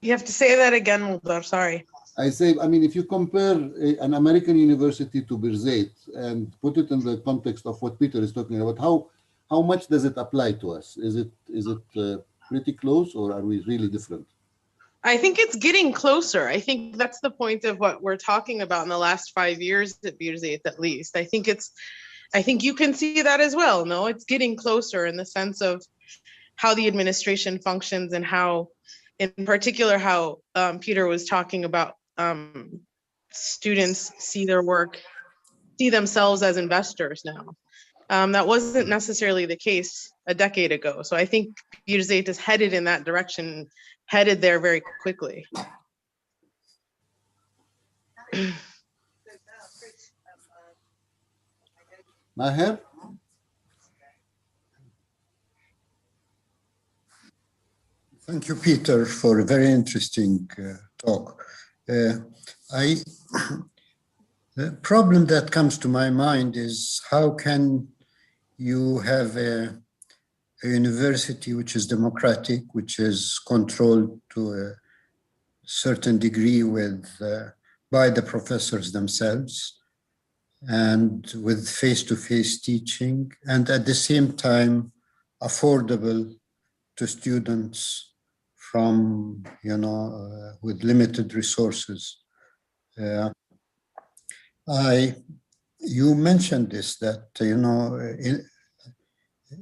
You have to say that again, Muldar, sorry. I say, I mean, if you compare an American university to Birzeit and put it in the context of what Peter is talking about, how much does it apply to us? Is it pretty close, or are we really different? I think it's getting closer. I think that's the point of what we're talking about in the last 5 years at Birzeit, at least. I think you can see that as well. No, it's getting closer in the sense of how the administration functions and how, in particular, how Peter was talking about students see their work, see themselves as investors now. That wasn't necessarily the case a decade ago. So I think Birzeit is headed in that direction, headed there very quickly. Maher? Thank you, Peter, for a very interesting talk. The problem that comes to my mind is how can you have a university which is democratic, which is controlled to a certain degree by the professors themselves and with face-to-face teaching, and at the same time affordable to students from, with limited resources. You mentioned this, that,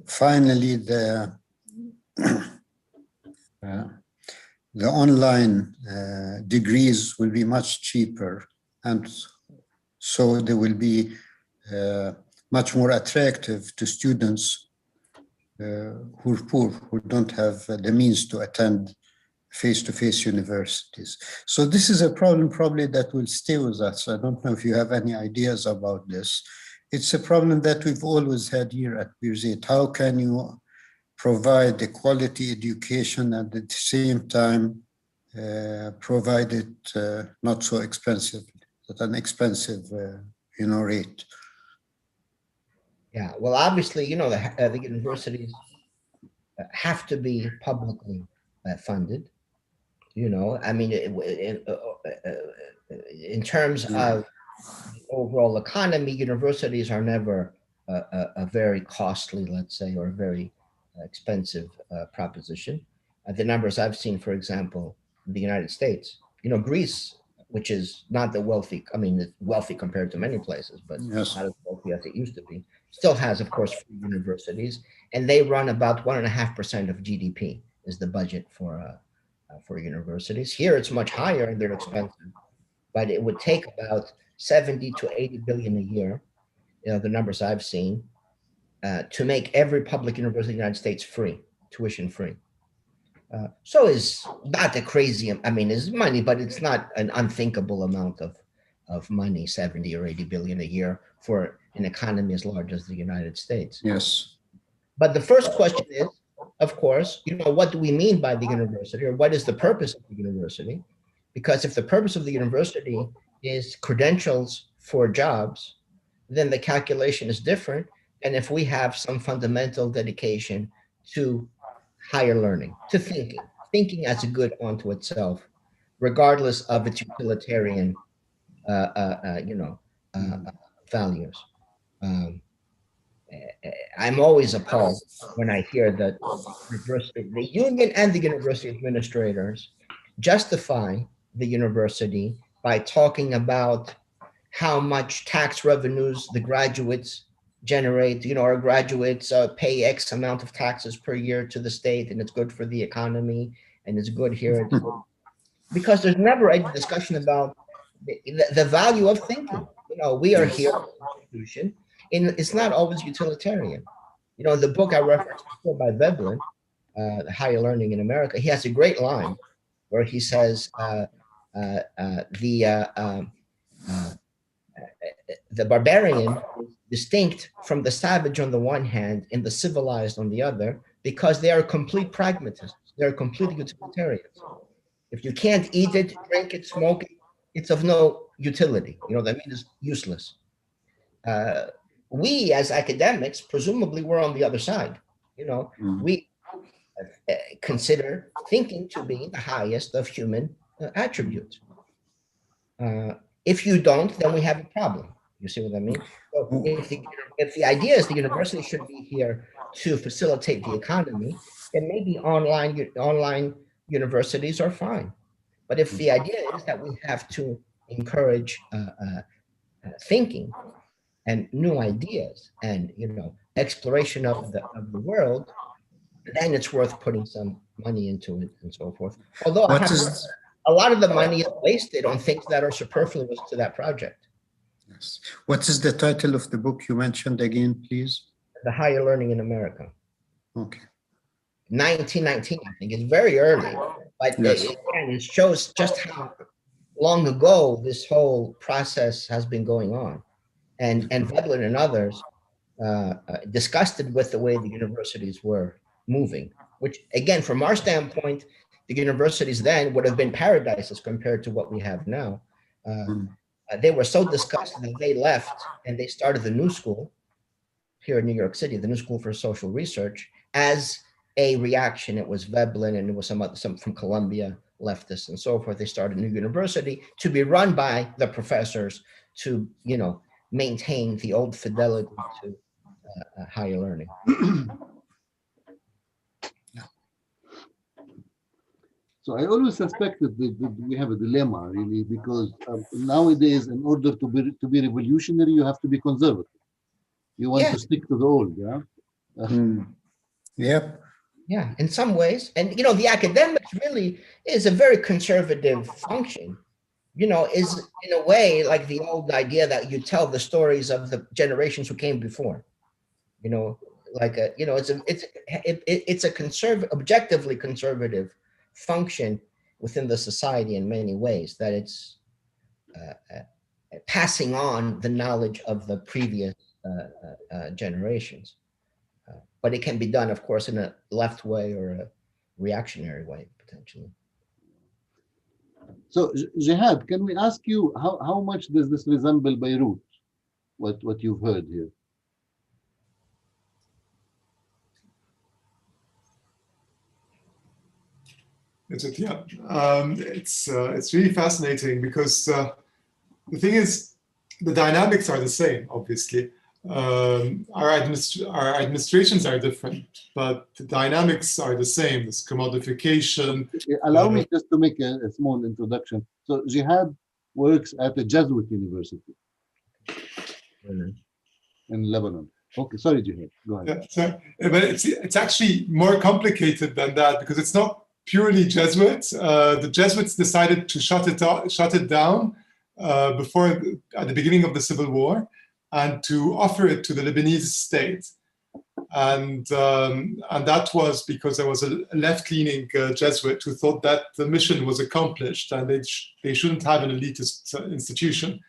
finally the online degrees will be much cheaper, and so they will be much more attractive to students who are poor, who don't have the means to attend face-to-face universities. So this is a problem probably that will stay with us. I don't know if you have any ideas about this. It's a problem that we've always had here at Birzeit. How can you provide a quality education and at the same time provide it not so expensive, at an expensive rate? Yeah, well, obviously, the universities have to be publicly funded. I mean, in terms of the overall economy, universities are never a very costly, let's say, or a very expensive proposition. The numbers I've seen, for example, in the United States, Greece, which is not the wealthy, I mean, it's wealthy compared to many places, but Yes. not as wealthy as it used to be, still has, of course, free universities, and they run about 1.5% of GDP is the budget for universities. Here, it's much higher and they're expensive, but it would take about 70 to 80 billion a year, the numbers I've seen, to make every public university in the United States free, tuition free. So is not a crazy, I mean, it's money, but it's not an unthinkable amount of money, 70 or 80 billion a year for an economy as large as the United States. Yes. But the first question is, of course, what do we mean by the university, or what is the purpose of the university? Because if the purpose of the university is credentials for jobs, then the calculation is different. And if we have some fundamental dedication to higher learning, to thinking as a good unto itself, regardless of its utilitarian, values. I'm always appalled when I hear that the union and the university administrators justify the university by talking about how much tax revenues the graduates generate. Our graduates pay X amount of taxes per year to the state, and it's good for the economy, and it's good here. Because there's never a discussion about the value of thinking. We are here as an institution, and it's not always utilitarian. The book I referenced before by Veblen, Higher Learning in America, he has a great line where he says the barbarian is distinct from the savage on the one hand and the civilized on the other, because they are complete pragmatists. They're complete utilitarians. If you can't eat it, drink it, smoke it, it's of no utility. That means it's useless. We as academics, presumably we're on the other side. We consider thinking to be the highest of human attributes. If you don't, then we have a problem. You see what I mean? So if the idea is the university should be here to facilitate the economy, then maybe online universities are fine. But if the idea is that we have to encourage thinking and new ideas and exploration of the world, then it's worth putting some money into it and so forth. Although a lot of the money is wasted on things that are superfluous to that project. Yes. What is the title of the book you mentioned again, please? The Higher Learning in America. Okay. 1919, I think. It's very early, but yes. It shows just how long ago this whole process has been going on. And Veblen and others disgusted with the way the universities were moving, which again, from our standpoint, the universities then would have been paradises compared to what we have now. They were so disgusted that they left and they started the New School here in New York City, the New School for Social Research, as a reaction. It was Veblen and it was some from Columbia, leftists and so forth. They started a new university to be run by the professors to, maintain the old fidelity to higher learning. So I always suspected that we have a dilemma, really, because nowadays, in order to be revolutionary, you have to be conservative. You want to stick to the old, yeah? Yep. Yeah, in some ways. And, the academics really is a very conservative function, is in a way like the old idea that you tell the stories of the generations who came before, it's a objectively conservative function within the society in many ways, that it's passing on the knowledge of the previous generations. But it can be done, of course, in a left way or a reactionary way, potentially. So, Jihad, can we ask you how much does this resemble Beirut? What you've heard here? It's really fascinating because the thing is, the dynamics are the same, obviously. Our administrations are different, but the dynamics are the same. This commodification. Allow me just to make a small introduction. So Jihad works at a Jesuit university in Lebanon. Okay, sorry, Jihad, go ahead. Yeah, but it's actually more complicated than that, because it's not purely Jesuit. The Jesuits decided to shut it down at the beginning of the Civil War, and to offer it to the Lebanese state. And that was because there was a left-leaning Jesuit who thought that the mission was accomplished and they shouldn't have an elitist institution.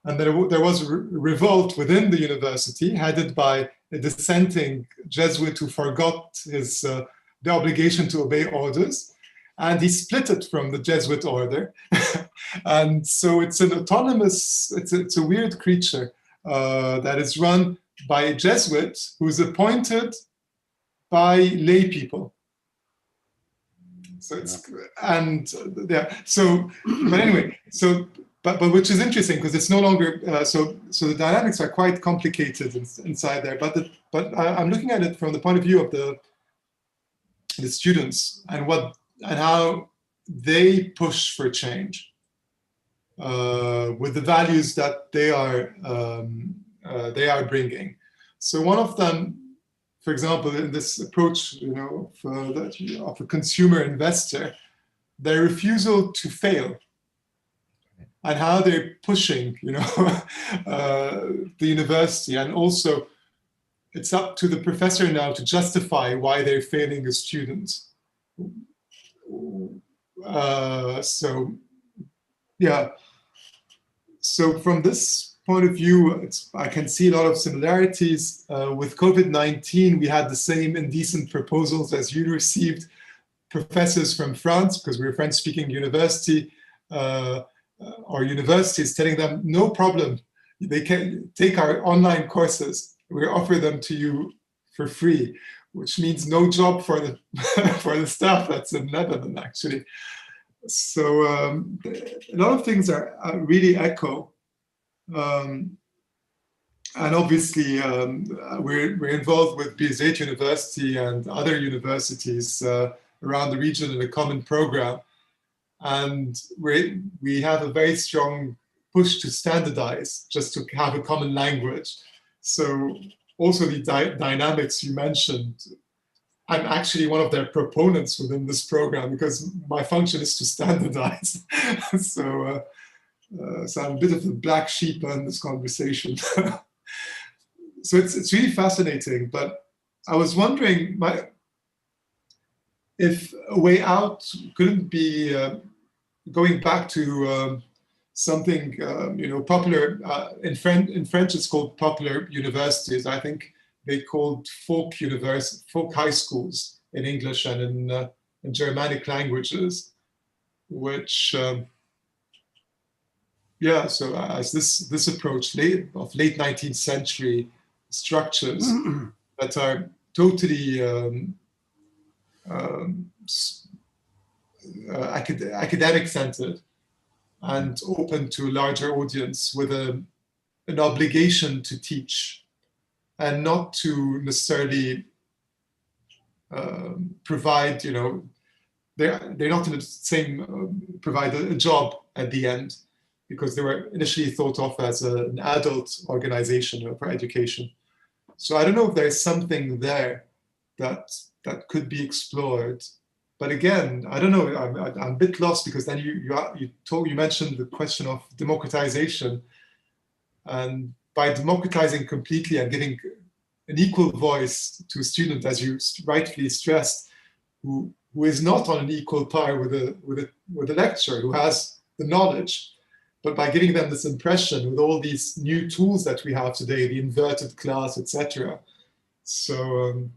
And there was a revolt within the university headed by a dissenting Jesuit who forgot the obligation to obey orders. And he split it from the Jesuit order. And so it's an autonomous, it's a weird creature. That is run by a Jesuit who's appointed by lay people. So it's but anyway, but which is interesting because it's no longer so the dynamics are quite complicated inside there. But I'm looking at it from the point of view of the students and how they push for change. With the values that they are bringing. So one of them, for example, in this approach, of a consumer investor, their refusal to fail, and how they're pushing, the university, and also it's up to the professor now to justify why they're failing a student. So from this point of view, I can see a lot of similarities. With COVID-19, we had the same indecent proposals as you received, professors from France, because we're a French-speaking university, our universities telling them, no problem, they can take our online courses, we offer them to you for free, which means no job for the for the staff that's in Lebanon, actually. So a lot of things are really echo, and obviously we're involved with Birzeit University and other universities around the region in a common program, and we have a very strong push to standardize, just to have a common language. So also the dynamics you mentioned, I'm actually one of their proponents within this program because my function is to standardize. So I'm a bit of the black sheep in this conversation. So it's really fascinating, but I was wondering if a way out couldn't be going back to something popular. In French it's called popular universities. I think they called folk high schools in English and in Germanic languages, which so as this approach of late 19th century structures that are totally academic centered and open to a larger audience with an obligation to teach and not to necessarily provide, they're not in the same, provide a job at the end, because they were initially thought of as an adult organization for education. So I don't know if there's something there that could be explored. But again, I don't know, I'm a bit lost, because then you mentioned the question of democratization. And by democratizing completely and giving an equal voice to students, as you rightfully stressed, who who is not on an equal par with a lecturer who has the knowledge, but by giving them this impression with all these new tools that we have today, the inverted class, etc. So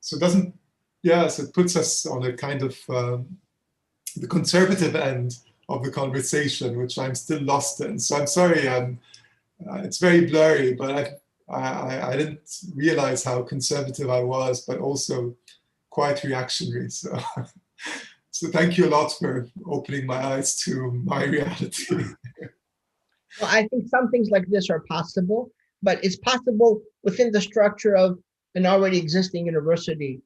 so it puts us on a kind of the conservative end of the conversation, which I'm still lost in. So I'm sorry, it's very blurry, but I didn't realize how conservative I was, but also quite reactionary. So, so thank you a lot for opening my eyes to my reality. Well, I think some things like this are possible, but it's possible within the structure of an already existing university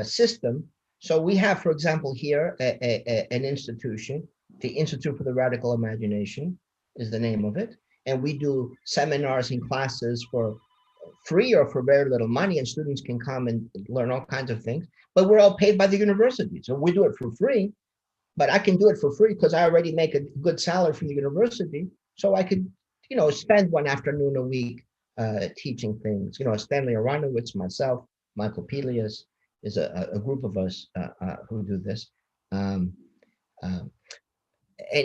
system. So we have, for example, here an institution, the Institute for the Radical Imagination is the name of it. And we do seminars and classes for free or for very little money, and students can come and learn all kinds of things, but we're all paid by the university. So we do it for free, but I can do it for free because I already make a good salary from the university. So I could, spend one afternoon a week teaching things. Stanley Aronowitz, myself, Michael Pelias, is a group of us who do this. And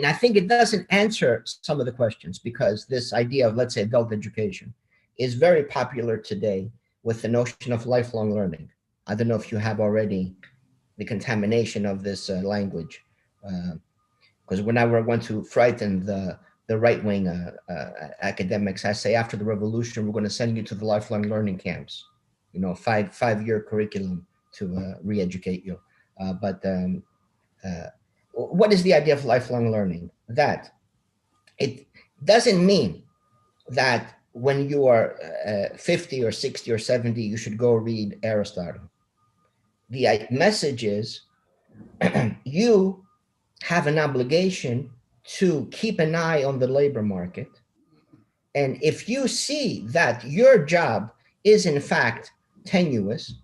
I think it doesn't answer some of the questions, because this idea of, let's say, adult education is very popular today with the notion of lifelong learning. I don't know if you have already the contamination of this language, because when I went to frighten the right-wing academics, I say, after the revolution, we're going to send you to the lifelong learning camps, five-year curriculum to re-educate you. What is the idea of lifelong learning? That it doesn't mean that when you are 50 or 60 or 70, you should go read Aristotle. The message is you have an obligation to keep an eye on the labor market. And if you see that your job is in fact tenuous,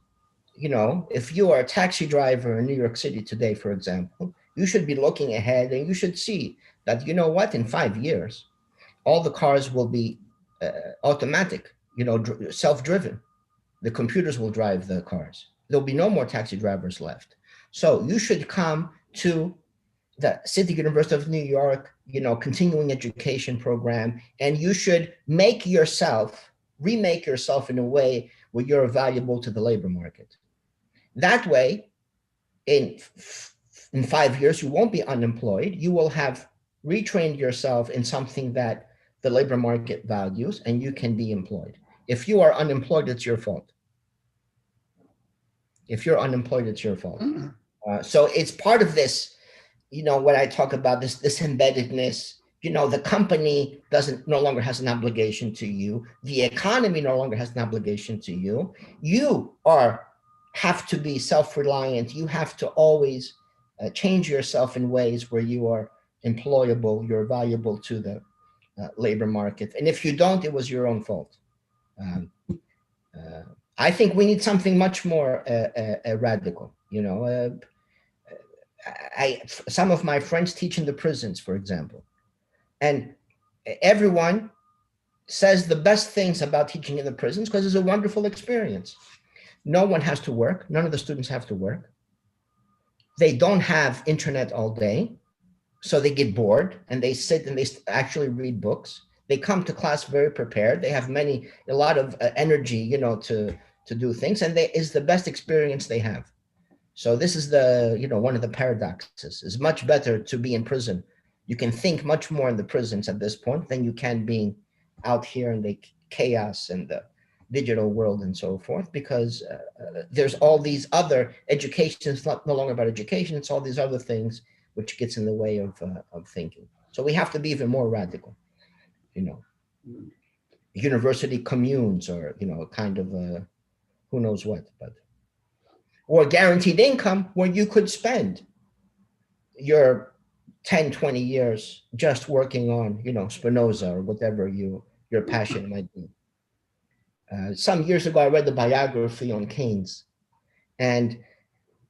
if you are a taxi driver in New York City today, for example, you should be looking ahead, and you should see that, in 5 years, all the cars will be automatic, self-driven. The computers will drive the cars. There'll be no more taxi drivers left. So you should come to the City University of New York, continuing education program, and you should remake yourself in a way where you're valuable to the labor market. That way, in 5 years, you won't be unemployed. You will have retrained yourself in something that the labor market values, and you can be employed. If you are unemployed, it's your fault. If you're unemployed, it's your fault. So it's part of this, when I talk about this embeddedness, the company no longer has an obligation to you. The economy no longer has an obligation to you. You have to be self-reliant. You have to always change yourself in ways where you are employable, you're valuable to the labor market. And if you don't, it was your own fault. I think we need something much more radical. Some of my friends teach in the prisons, for example, and everyone says the best things about teaching in the prisons because it's a wonderful experience. No one has to work. None of the students have to work. They don't have internet all day, so they get bored and they sit and they actually read books. They come to class very prepared. They have a lot of energy, to do things, and is the best experience they have. So this is one of the paradoxes. It's much better to be in prison. You can think much more in the prisons at this point than you can being out here in the chaos and the digital world and so forth, because there's all these other education. It's no longer about education. It's all these other things which gets in the way of thinking. So we have to be even more radical, university communes, or, kind of who knows what, or guaranteed income where you could spend your 10, 20 years just working on, Spinoza or whatever your passion might be. Some years ago, I read the biography on Keynes. And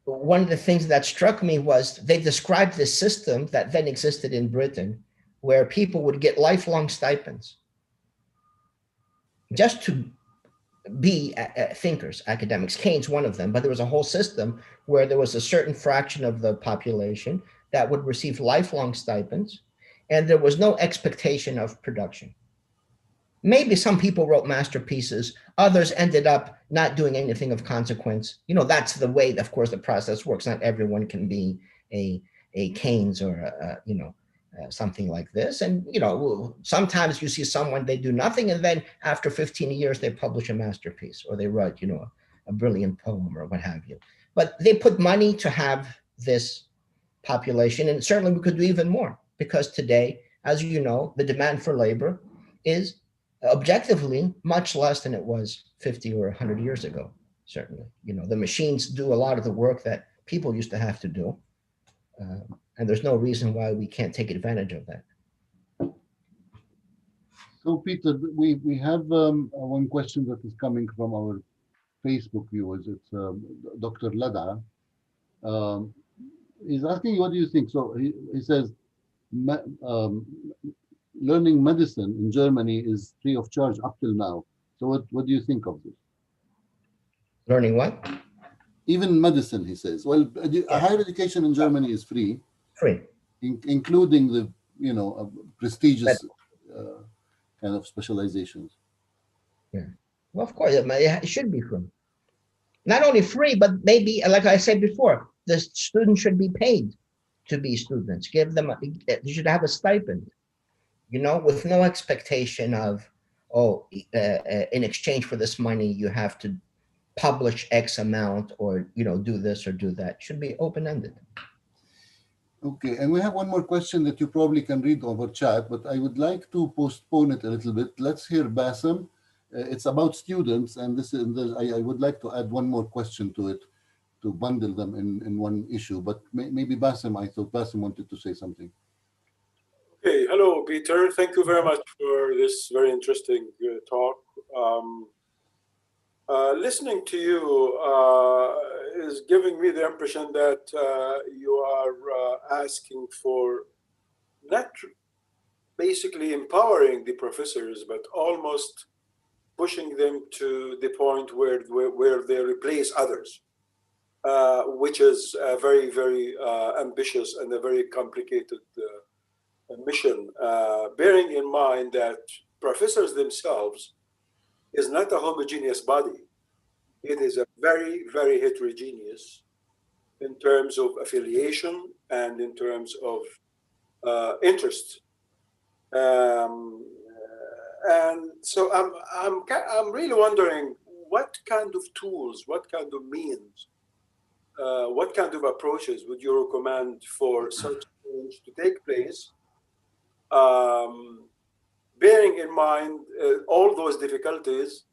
one of the things that struck me was they described this system that then existed in Britain, where people would get lifelong stipends just to be thinkers, academics. Keynes, one of them, but there was a whole system where there was a certain fraction of the population that would receive lifelong stipends, and there was no expectation of production. Maybe some people wrote masterpieces, others ended up not doing anything of consequence. You know, that's the way, of course, the process works. Not everyone can be a Keynes or something like this. And, you know, sometimes you see someone, they do nothing, and then after 15 years, they publish a masterpiece, or they write, you know, a brilliant poem or what have you. But they put money to have this population, and certainly we could do even more, because today, as you know, the demand for labor is objectively much less than it was 50 or 100 years ago, certainly. You know, the machines do a lot of the work that people used to have to do. And there's no reason why we can't take advantage of that. So, Peter, we have one question that is coming from our Facebook viewers. It's Dr. Lada. He's asking, what do you think? So he says, learning medicine in Germany is free of charge up till now. So what do you think of this? Learning what? Even medicine, he says. Well, higher education in Germany is free. Free. Including the, you know, prestigious kind of specializations. Yeah. Well, of course, it should be free. Not only free, but maybe, like I said before, the students should be paid to be students. Give them, you should have a stipend, you know, with no expectation of, in exchange for this money, you have to publish X amount, or, you know, do this or do that. It should be open-ended. Okay, and we have one more question that you probably can read over chat, but I would like to postpone it a little bit. Let's hear Bassem. It's about students, and I would like to add one more question to it, to bundle them in one issue. But maybe Bassem, I thought Bassem wanted to say something. Okay, hello, Peter. Thank you very much for this very interesting talk. Listening to you is giving me the impression that you are asking for not basically empowering the professors, but almost pushing them to the point where they replace others, which is a very, very ambitious and a very complicated mission, bearing in mind that professors themselves is not a homogeneous body. It is a very, very heterogeneous in terms of affiliation and in terms of interest. And so I'm really wondering what kind of tools, what kind of means, what kind of approaches would you recommend for such change to take place? Bearing in mind all those difficulties.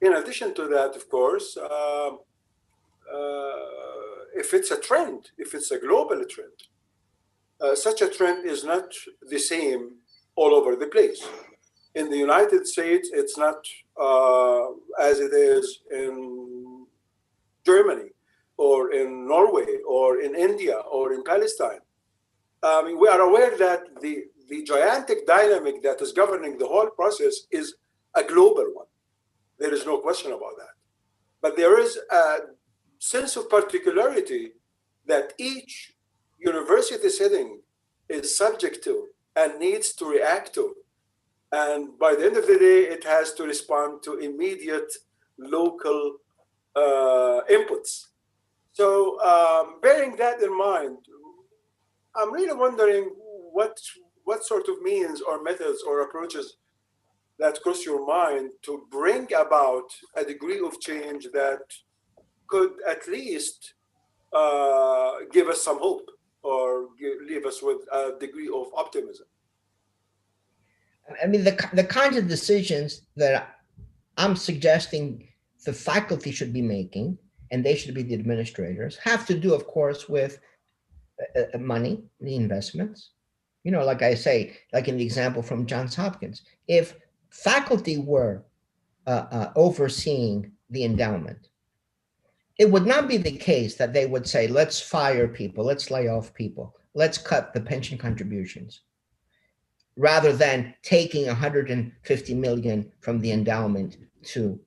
In addition to that, of course, if it's a trend, if it's a global trend, such a trend is not the same all over the place. In the United States, it's not as it is in Germany, or in Norway, or in India, or in Palestine. I mean, we are aware that the gigantic dynamic that is governing the whole process is a global one. There is no question about that. But there is a sense of particularity that each university setting is subject to and needs to react to. And by the end of the day, it has to respond to immediate local inputs. So bearing that in mind, I'm really wondering what sort of means or methods or approaches that cross your mind to bring about a degree of change that could at least give us some hope or leave us with a degree of optimism. I mean, the kinds of decisions that I'm suggesting the faculty should be making, and they should be the administrators, have to do, of course, with money, the investments. You know, like I say, like in the example from Johns Hopkins, if faculty were overseeing the endowment, it would not be the case that they would say, let's fire people, let's lay off people, let's cut the pension contributions, rather than taking 150 million from the endowment to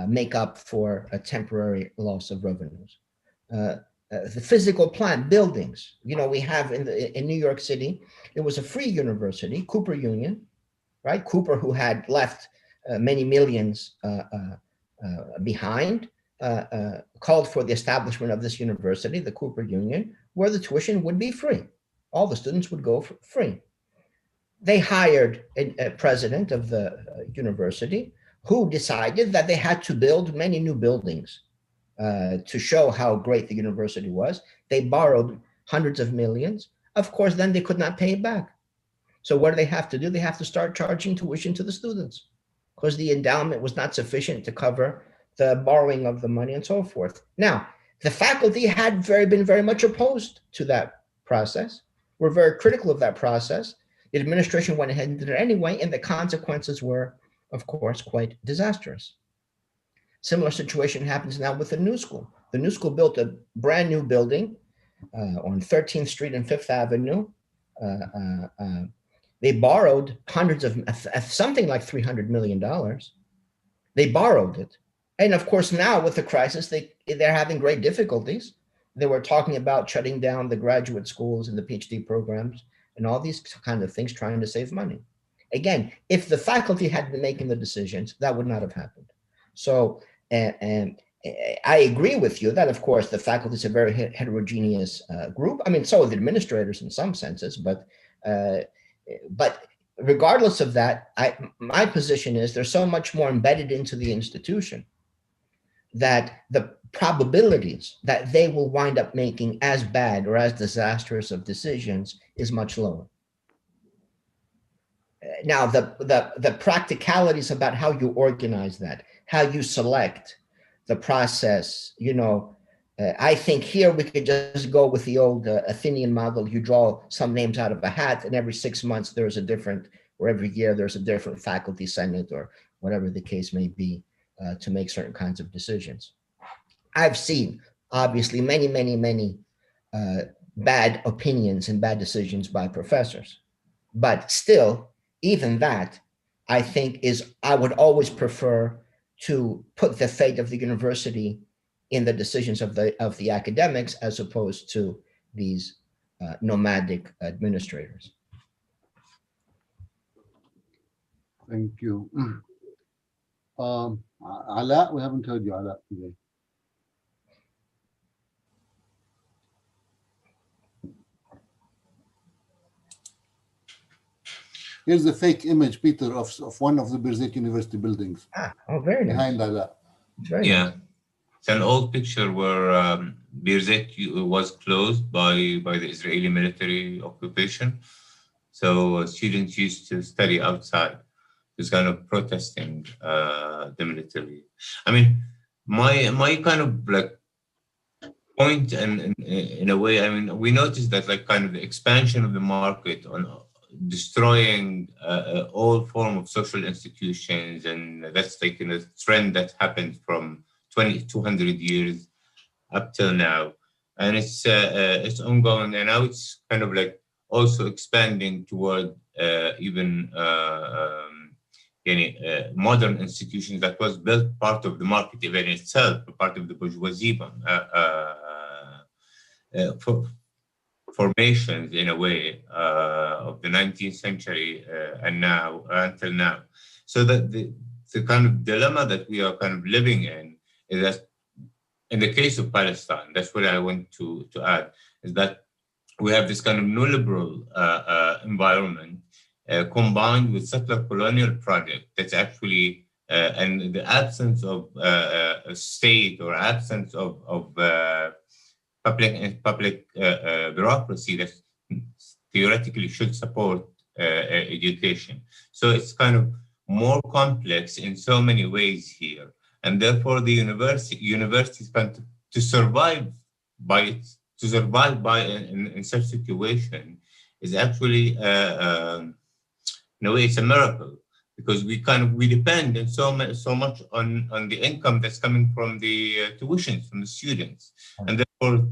make up for a temporary loss of revenues. The physical plant, buildings, you know, we have in New York City, it was a free university, Cooper Union, right? Cooper, who had left many millions behind, called for the establishment of this university, the Cooper Union, where the tuition would be free. All the students would go for free. They hired a president of the university who decided that they had to build many new buildings to show how great the university was. They borrowed hundreds of millions. Of course, then they could not pay it back. So what do they have to do? They have to start charging tuition to the students because the endowment was not sufficient to cover the borrowing of the money and so forth. Now, the faculty had been very much opposed to that process. We're very critical of that process. The administration went ahead and did it anyway, and the consequences were, of course, quite disastrous. Similar situation happens now with the New School. The New School built a brand new building on 13th Street and 5th Avenue. They borrowed hundreds of, something like $300 million. They borrowed it. And of course, now with the crisis, they're having great difficulties. They were talking about shutting down the graduate schools and the PhD programs and all these kind of things, trying to save money. Again, if the faculty had been making the decisions, that would not have happened. So, and I agree with you that, of course, the faculty is a very heterogeneous group. I mean, so are the administrators in some senses, but regardless of that, my position is there's so much more embedded into the institution that the probabilities that they will wind up making as bad or as disastrous of decisions is much lower. Now, the practicalities about how you organize that, how you select the process, you know, I think here we could just go with the old Athenian model. You draw some names out of a hat, and every 6 months there's a different, or every year there's a different faculty senate or whatever the case may be to make certain kinds of decisions. I've seen, obviously, many bad opinions and bad decisions by professors, but still, even that, I think I would always prefer to put the fate of the university in the decisions of the academics as opposed to these nomadic administrators. Thank you. Ala, we haven't heard you, Ala, today. Here's a fake image, Peter, of one of the Birzeit University buildings. Oh, very nice. Behind Ala. Very nice. It's an old picture where Birzeit was closed by the Israeli military occupation. So students used to study outside. It's kind of protesting the military. I mean, my kind of like point, and in a way, I mean, we noticed that like kind of the expansion of the market on destroying all form of social institutions, and that's like a trend that happened from 200 years up till now, and it's ongoing, and now it's kind of like also expanding toward even modern institutions that was built part of the market even itself, part of the bourgeoisie formations in a way of the 19th century and now until now. So that the kind of dilemma that we are kind of living in is that in the case of Palestine, that's what I want to add, is that we have this kind of neoliberal environment combined with settler colonial project that's actually, and the absence of a state or absence of public bureaucracy that theoretically should support education. So it's kind of more complex in so many ways here. And therefore the universities can to survive in such situation is actually in a way it's a miracle, because we depend so much on the income that's coming from the tuitions from the students, and therefore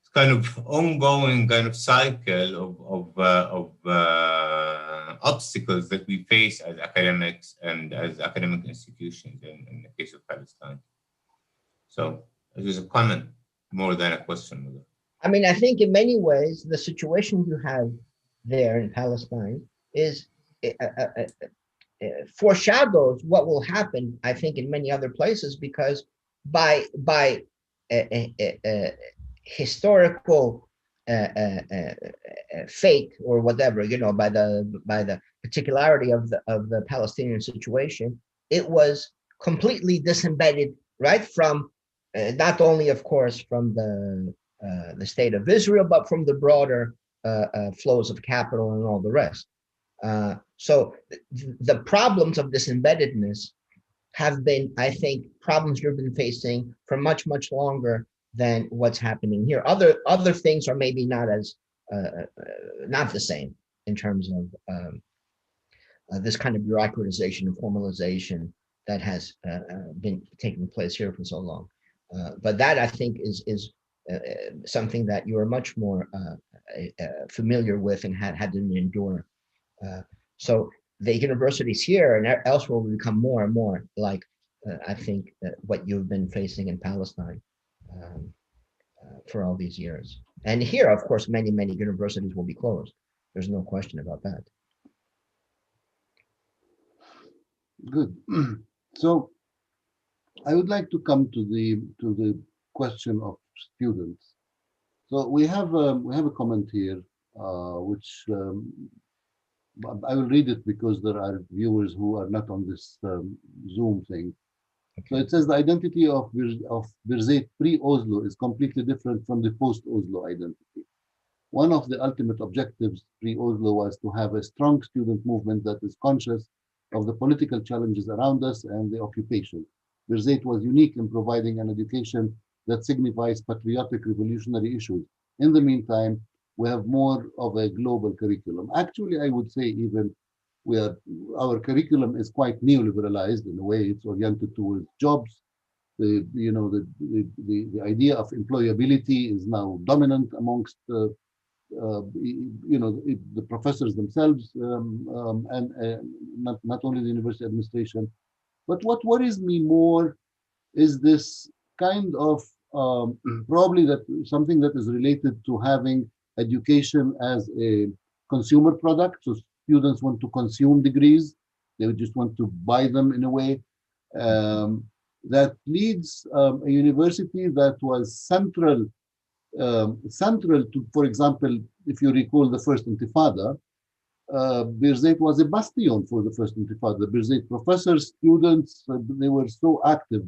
it's kind of ongoing kind of cycle obstacles that we face as academics and as academic institutions in the case of Palestine. So it is a comment more than a question. I mean, I think in many ways, the situation you have there in Palestine is foreshadows what will happen, I think, in many other places, because by historical fate or whatever, you know, by the particularity of the Palestinian situation, it was completely disembedded, right, from not only, of course, from the state of Israel, but from the broader flows of capital and all the rest. So the problems of this embeddedness have been, I think, problems you've been facing for much, much longer than what's happening here. Other things are maybe not as not the same in terms of this kind of bureaucratization and formalization that has been taking place here for so long. But that, I think, is something that you are much more familiar with and had to endure. So the universities here and elsewhere will become more and more like, I think, what you've been facing in Palestine for all these years. And here, of course, many universities will be closed. There's no question about that. Good. So I would like to come to the question of students. So we have a comment here, which I will read it because there are viewers who are not on this Zoom thing. Okay. So it says the identity of Birzeit pre-Oslo is completely different from the post-Oslo identity. One of the ultimate objectives pre-Oslo was to have a strong student movement that is conscious of the political challenges around us and the occupation. Birzeit was unique in providing an education that signifies patriotic revolutionary issues. In the meantime, we have more of a global curriculum. Actually, I would say even our curriculum is quite neoliberalized in a way. It's oriented towards jobs. The idea of employability is now dominant amongst the professors themselves and not only the university administration. But what worries me more is this kind of probably that something that is related to having education as a consumer product. So students want to consume degrees. They would just want to buy them in a way. That leads a university that was central to, for example, if you recall the first Intifada, Birzeit was a bastion for the first Intifada. The Birzeit professors, students, they were so active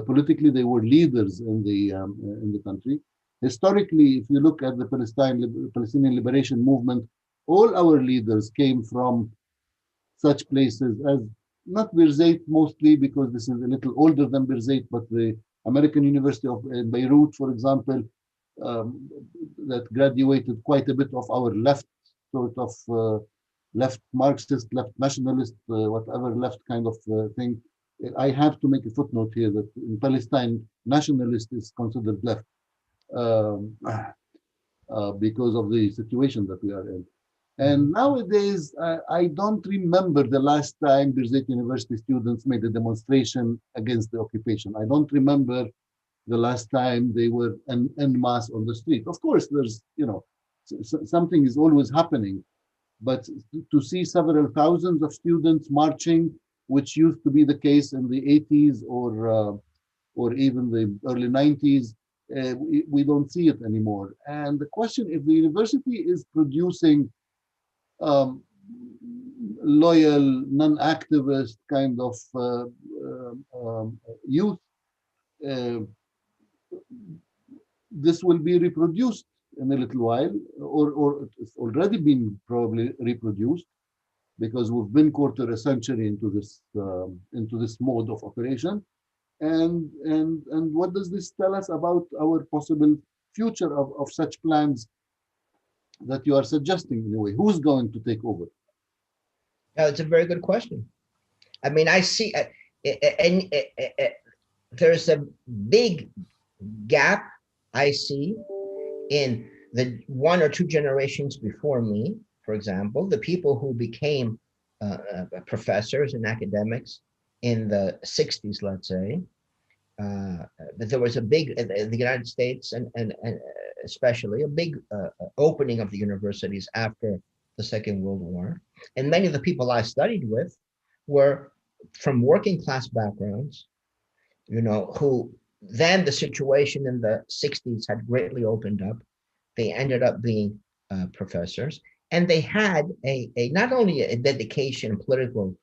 politically. They were leaders in the country. Historically, if you look at the Palestinian liberation movement, all our leaders came from such places as not Birzeit mostly, because this is a little older than Birzeit, but the American University of Beirut, for example, that graduated quite a bit of our left sort of left Marxist, left nationalist, whatever left kind of thing. I have to make a footnote here that in Palestine, nationalist is considered left because of the situation that we are in. And nowadays, I don't remember the last time Birzeit University students made a demonstration against the occupation. I don't remember the last time they were en masse on the street. Of course, there's, something is always happening, but to see several thousands of students marching, which used to be the case in the 80s or even the early 90s, we don't see it anymore. And the question, if the university is producing loyal, non-activist kind of youth, this will be reproduced in a little while, or it's already been probably reproduced, because we've been quarter a century into this mode of operation. And what does this tell us about our possible future of such plans that you are suggesting in a way? Who's going to take over? It's a very good question. I mean, I see, there's a big gap I see in the 1 or 2 generations before me for example, the people who became professors and academics in the 60s, let's say, that there was a big, the United States and especially a big opening of the universities after the Second World War. And many of the people I studied with were from working class backgrounds, who then the situation in the 60s had greatly opened up. They ended up being professors, and they had a not only a dedication, political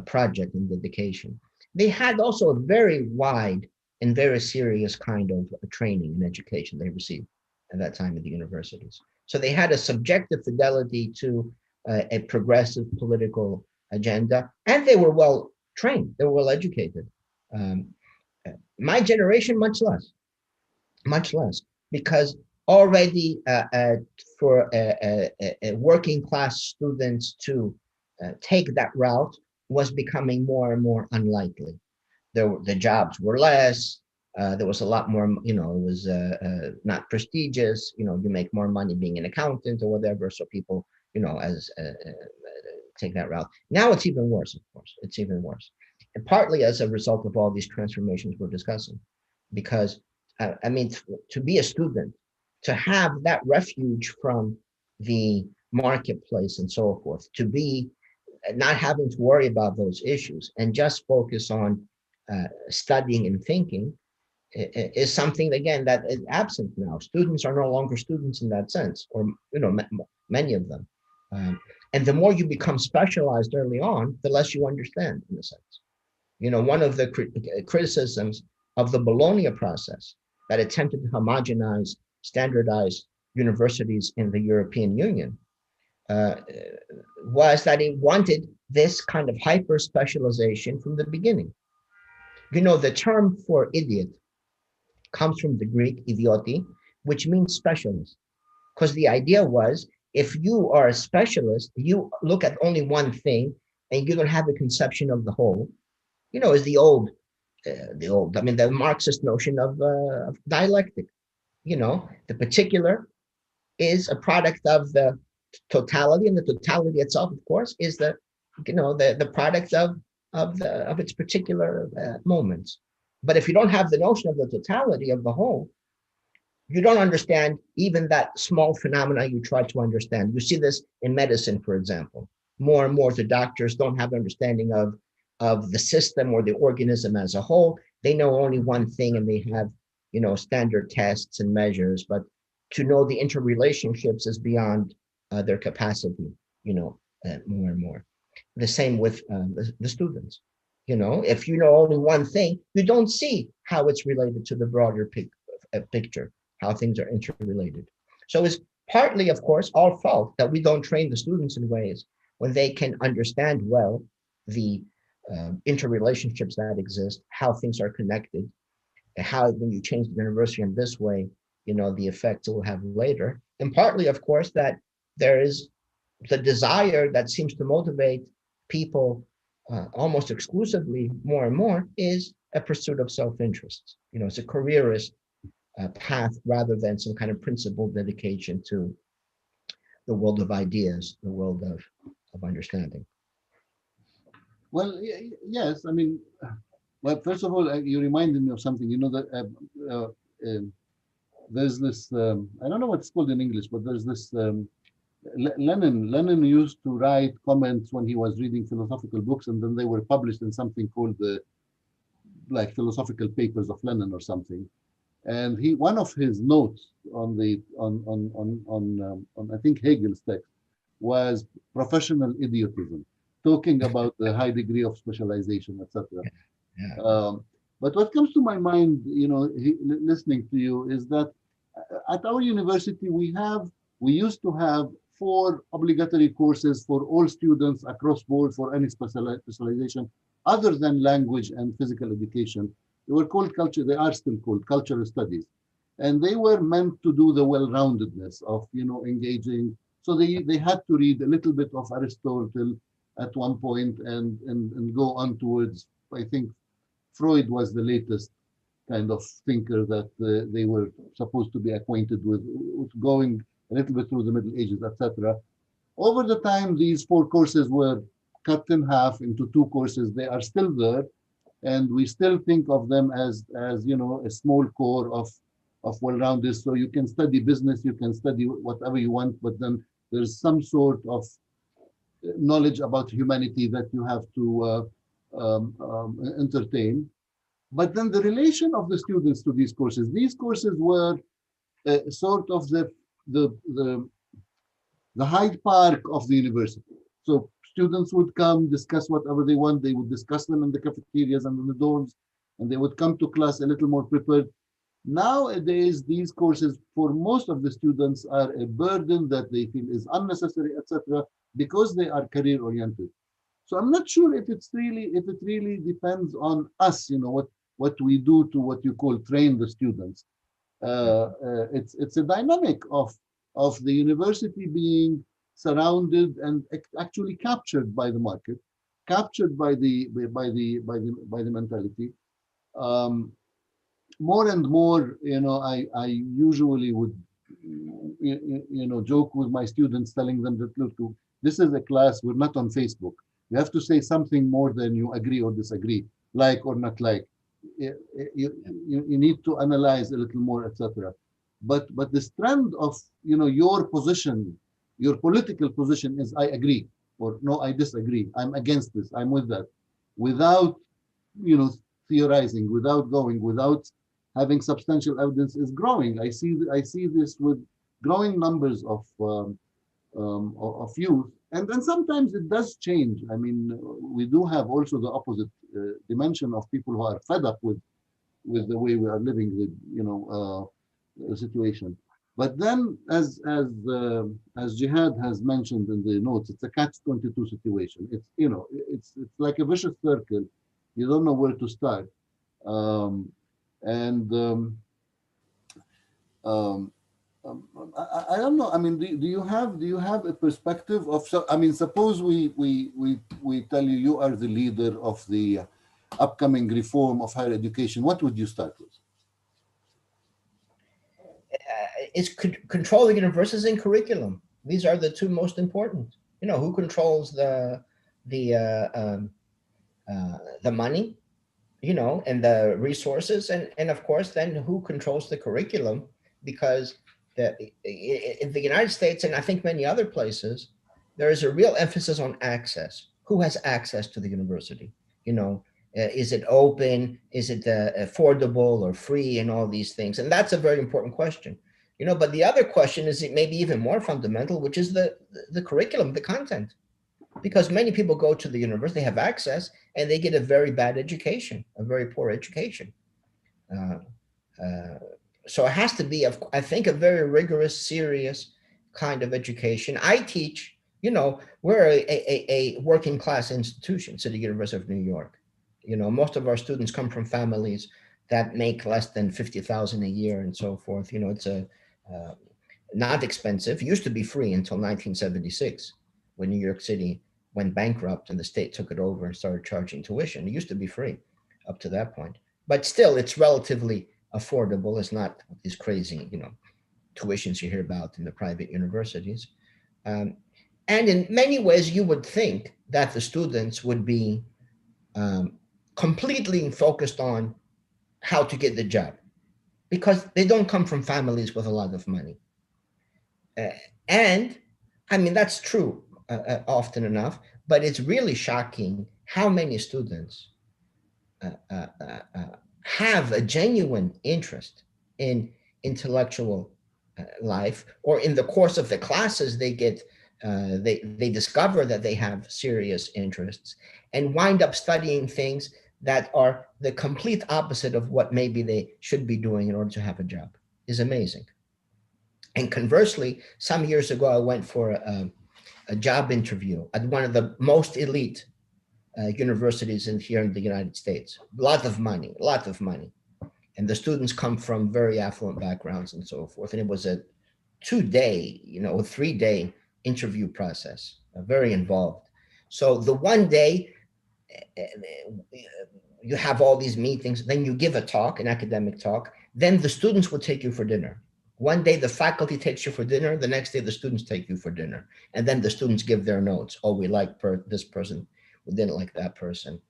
project and dedication, they had also a very wide and very serious kind of training and education they received at that time at the universities. So they had a subjective fidelity to a progressive political agenda, and they were well trained, they were well educated. My generation, much less, because already for working class students to take that route was becoming more and more unlikely. The jobs were less. There was a lot more, it was not prestigious. You make more money being an accountant or whatever. So people, take that route. Now it's even worse, of course. It's even worse. And partly as a result of all these transformations we're discussing. Because, to be a student, to have that refuge from the marketplace and so forth, to be not having to worry about those issues and just focus on studying and thinking is something, again, that is absent now. Students are no longer students in that sense, or many of them. And the more you become specialized early on, the less you understand, in a sense. One of the criticisms of the Bologna process that attempted to homogenize, standardize universities in the European Union was that it wanted this kind of hyper specialization from the beginning. The term for idiot comes from the Greek idioti, which means specialist, because the idea was, if you are a specialist, you look at only one thing and you don't have a conception of the whole. Is the Marxist notion of dialectic. The particular is a product of the totality, and the totality itself, of course, is the product of its particular moments. But if you don't have the notion of the totality of the whole, you don't understand even that small phenomena you try to understand. You see this in medicine, for example. More and more, the doctors don't have understanding of the system or the organism as a whole. They know only one thing, and they have, standard tests and measures, but to know the interrelationships is beyond their capacity, more and more. The same with the students. If you know only one thing, you don't see how it's related to the broader picture, how things are interrelated. So it's partly, of course, our fault that we don't train the students in ways when they can understand well the interrelationships that exist, how things are connected, and how, when you change the university in this way, the effects it will have later. And partly, of course, that there is the desire that seems to motivate people almost exclusively more and more is a pursuit of self-interest. It's a careerist path rather than some kind of principled dedication to the world of ideas, the world of understanding. Well, yes. Well, first of all, you reminded me of something. That there's this, I don't know what it's called in English, but there's this, Lenin used to write comments when he was reading philosophical books, and then they were published in something called the philosophical papers of Lenin or something. And one of his notes on I think Hegel's text was professional idiotism, talking about the high degree of specialization, etc. Yeah. But what comes to my mind, listening to you, is that at our university we used to have 4 obligatory courses for all students across board for any specialization other than language and physical education. They were called they are still called cultural studies. And they were meant to do the well-roundedness of, engaging. So they had to read a little bit of Aristotle at one point and go on towards, I think Freud was the latest kind of thinker that they were supposed to be acquainted with, going a little bit through the Middle Ages, etc. Over the time, these 4 courses were cut in half into 2 courses. They are still there, and we still think of them as you know, a small core of well-rounded. So you can study business, you can study whatever you want, but then there's some sort of knowledge about humanity that you have to entertain. But then the relation of the students to these courses were sort of the Hyde Park of the university. So students would come, discuss whatever they want. They would discuss them in the cafeterias and in the dorms, and they would come to class a little more prepared. Nowadays, these courses for most of the students are a burden that they feel is unnecessary, etc., because they are career oriented. So I'm not sure if it really depends on us, you know, what we do to what you call train the students. It's a dynamic of the university being surrounded and actually captured by the market, captured by the mentality. More and more, you know, I usually would, you know, joke with my students, telling them that, look, this is a class, we're not on Facebook. You have to say something more than you agree or disagree, like or not like. You need to analyze a little more, etc. But this trend of, you know, your position, your political position is I agree, or no, I disagree, I'm against this, I'm with that, without, you know, theorizing, without having substantial evidence, is growing. I see this with growing numbers of youth, and then sometimes it does change. I mean, we do have also the opposite dimension of people who are fed up with the way we are living, with, you know, situation. But then, as Jihad has mentioned in the notes, it's a catch-22 situation. It's, you know, it's like a vicious circle. You don't know where to start. I don't know. I mean, do you have a perspective of? So, I mean, suppose we tell you you are the leader of the upcoming reform of higher education. What would you start with? It's controlling universities and curriculum. These are the 2 most important. You know, who controls the money, you know, and the resources, and of course, then who controls the curriculum? Because in the United States, and I think many other places, there is a real emphasis on access. Who has access to the university? You know, is it open? Is it affordable or free, and all these things? And that's a very important question. You know, but the other question is maybe even more fundamental, which is the curriculum, the content. Because many people go to the university, they have access, and they get a very bad education, a very poor education. So it has to be, I think, a very rigorous, serious kind of education. I teach, you know, we're a working class institution, City University of New York. You know, most of our students come from families that make less than $50,000 a year and so forth. You know, it's not expensive. It used to be free until 1976, when New York City went bankrupt and the state took it over and started charging tuition. It used to be free up to that point. But still, it's relatively affordable. It's not these crazy, you know, tuitions you hear about in the private universities. And in many ways, you would think that the students would be completely focused on how to get the job, because they don't come from families with a lot of money. And I mean, that's true often enough, but it's really shocking how many students have a genuine interest in intellectual life, or in the course of the classes they get, they discover that they have serious interests and wind up studying things that are the complete opposite of what maybe they should be doing in order to have a job. Is amazing. And conversely, some years ago, I went for a job interview at one of the most elite universities here in the United States. A lot of money. And the students come from very affluent backgrounds and so forth. And it was a 2-day, you know, a 3-day interview process, very involved. So the one day, you have all these meetings, then you give a talk, an academic talk, then the students will take you for dinner. One day the faculty takes you for dinner, the next day the students take you for dinner. And then the students give their notes. Oh, we like this person, we didn't like that person.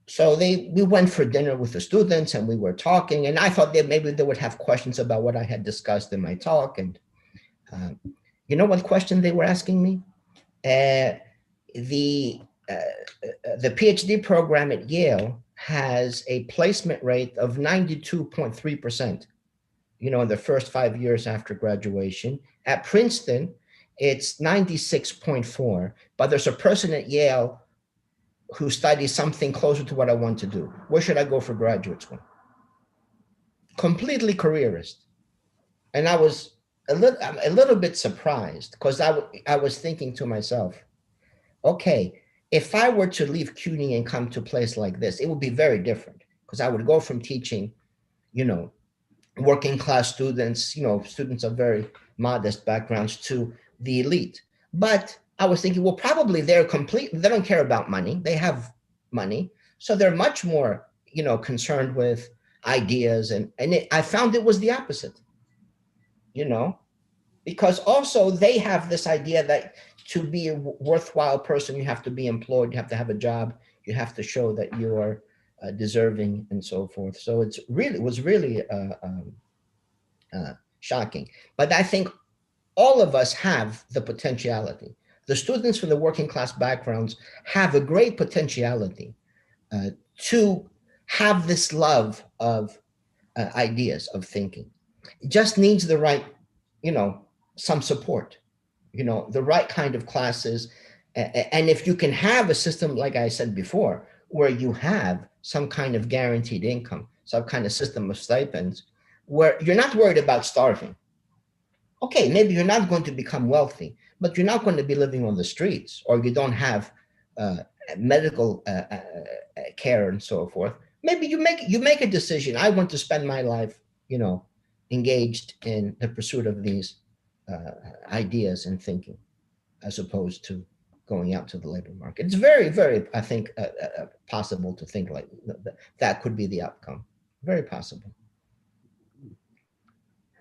So we went for dinner with the students and we were talking, and I thought that maybe they would have questions about what I had discussed in my talk. And you know what question they were asking me? The PhD program at Yale has a placement rate of 92.3%, you know, in the first 5 years after graduation. At Princeton, it's 96.4, but there's a person at Yale who studies something closer to what I want to do. Where should I go for graduate school? Completely careerist. And I was a little bit surprised, because I was thinking to myself, okay, if I were to leave CUNY and come to a place like this, it would be very different, because I would go from teaching, you know, working class students, you know, students of very modest backgrounds, to the elite. But I was thinking, well, probably they don't care about money. They have money. So they're much more, you know, concerned with ideas. And I found it was the opposite, you know, because also they have this idea that to be a worthwhile person, you have to be employed, you have to have a job, you have to show that you're deserving and so forth. So it was really shocking. But I think all of us have the potentiality. The students from the working class backgrounds have a great potentiality to have this love of ideas, of thinking. It just needs the right, you know, some support, you know, the right kind of classes. And if you can have a system, like I said before, where you have some kind of guaranteed income, some kind of system of stipends, where you're not worried about starving. Okay, maybe you're not going to become wealthy, but you're not going to be living on the streets, or you don't have medical care and so forth. Maybe you make a decision. I want to spend my life, you know, engaged in the pursuit of these ideas and thinking, as opposed to going out to the labor market. It's very, very, I think, possible to think like that could be the outcome. Very possible.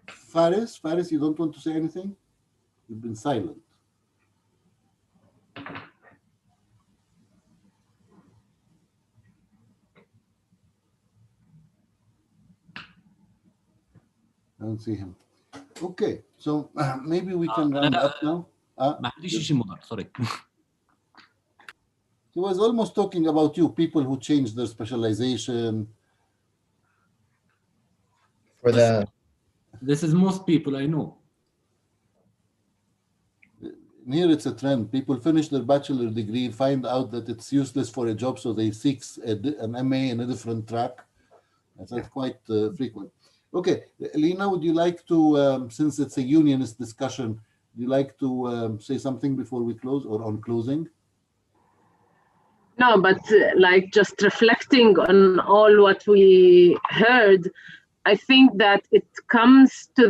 Faris, you don't want to say anything? You've been silent. I don't see him. Okay, so maybe we can round up now. Sorry. He was almost talking about you, people who change their specialization. This is most people I know. Here it's a trend. People finish their bachelor degree, find out that it's useless for a job, so they seek an MA in a different track. That's quite frequent. Okay, Lena, would you like to, since it's a unionist discussion, would you like to say something before we close, or on closing? No, but like just reflecting on all what we heard, I think that it comes to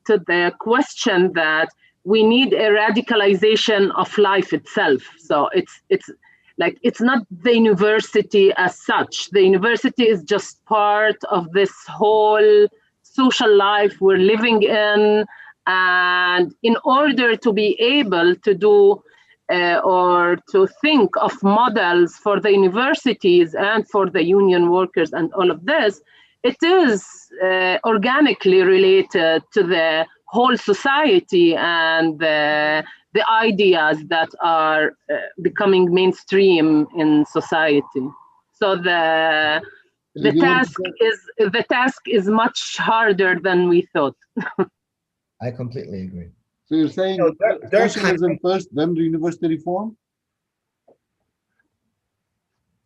the question that we need a radicalization of life itself. So it's like, it's not the university as such. The university is just part of this whole social life we're living in. And in order to be able to do or to think of models for the universities and for the union workers and all of this, it is organically related to the whole society and the ideas that are becoming mainstream in society. So the task is much harder than we thought. I completely agree. So you're saying socialism first, then the university reform?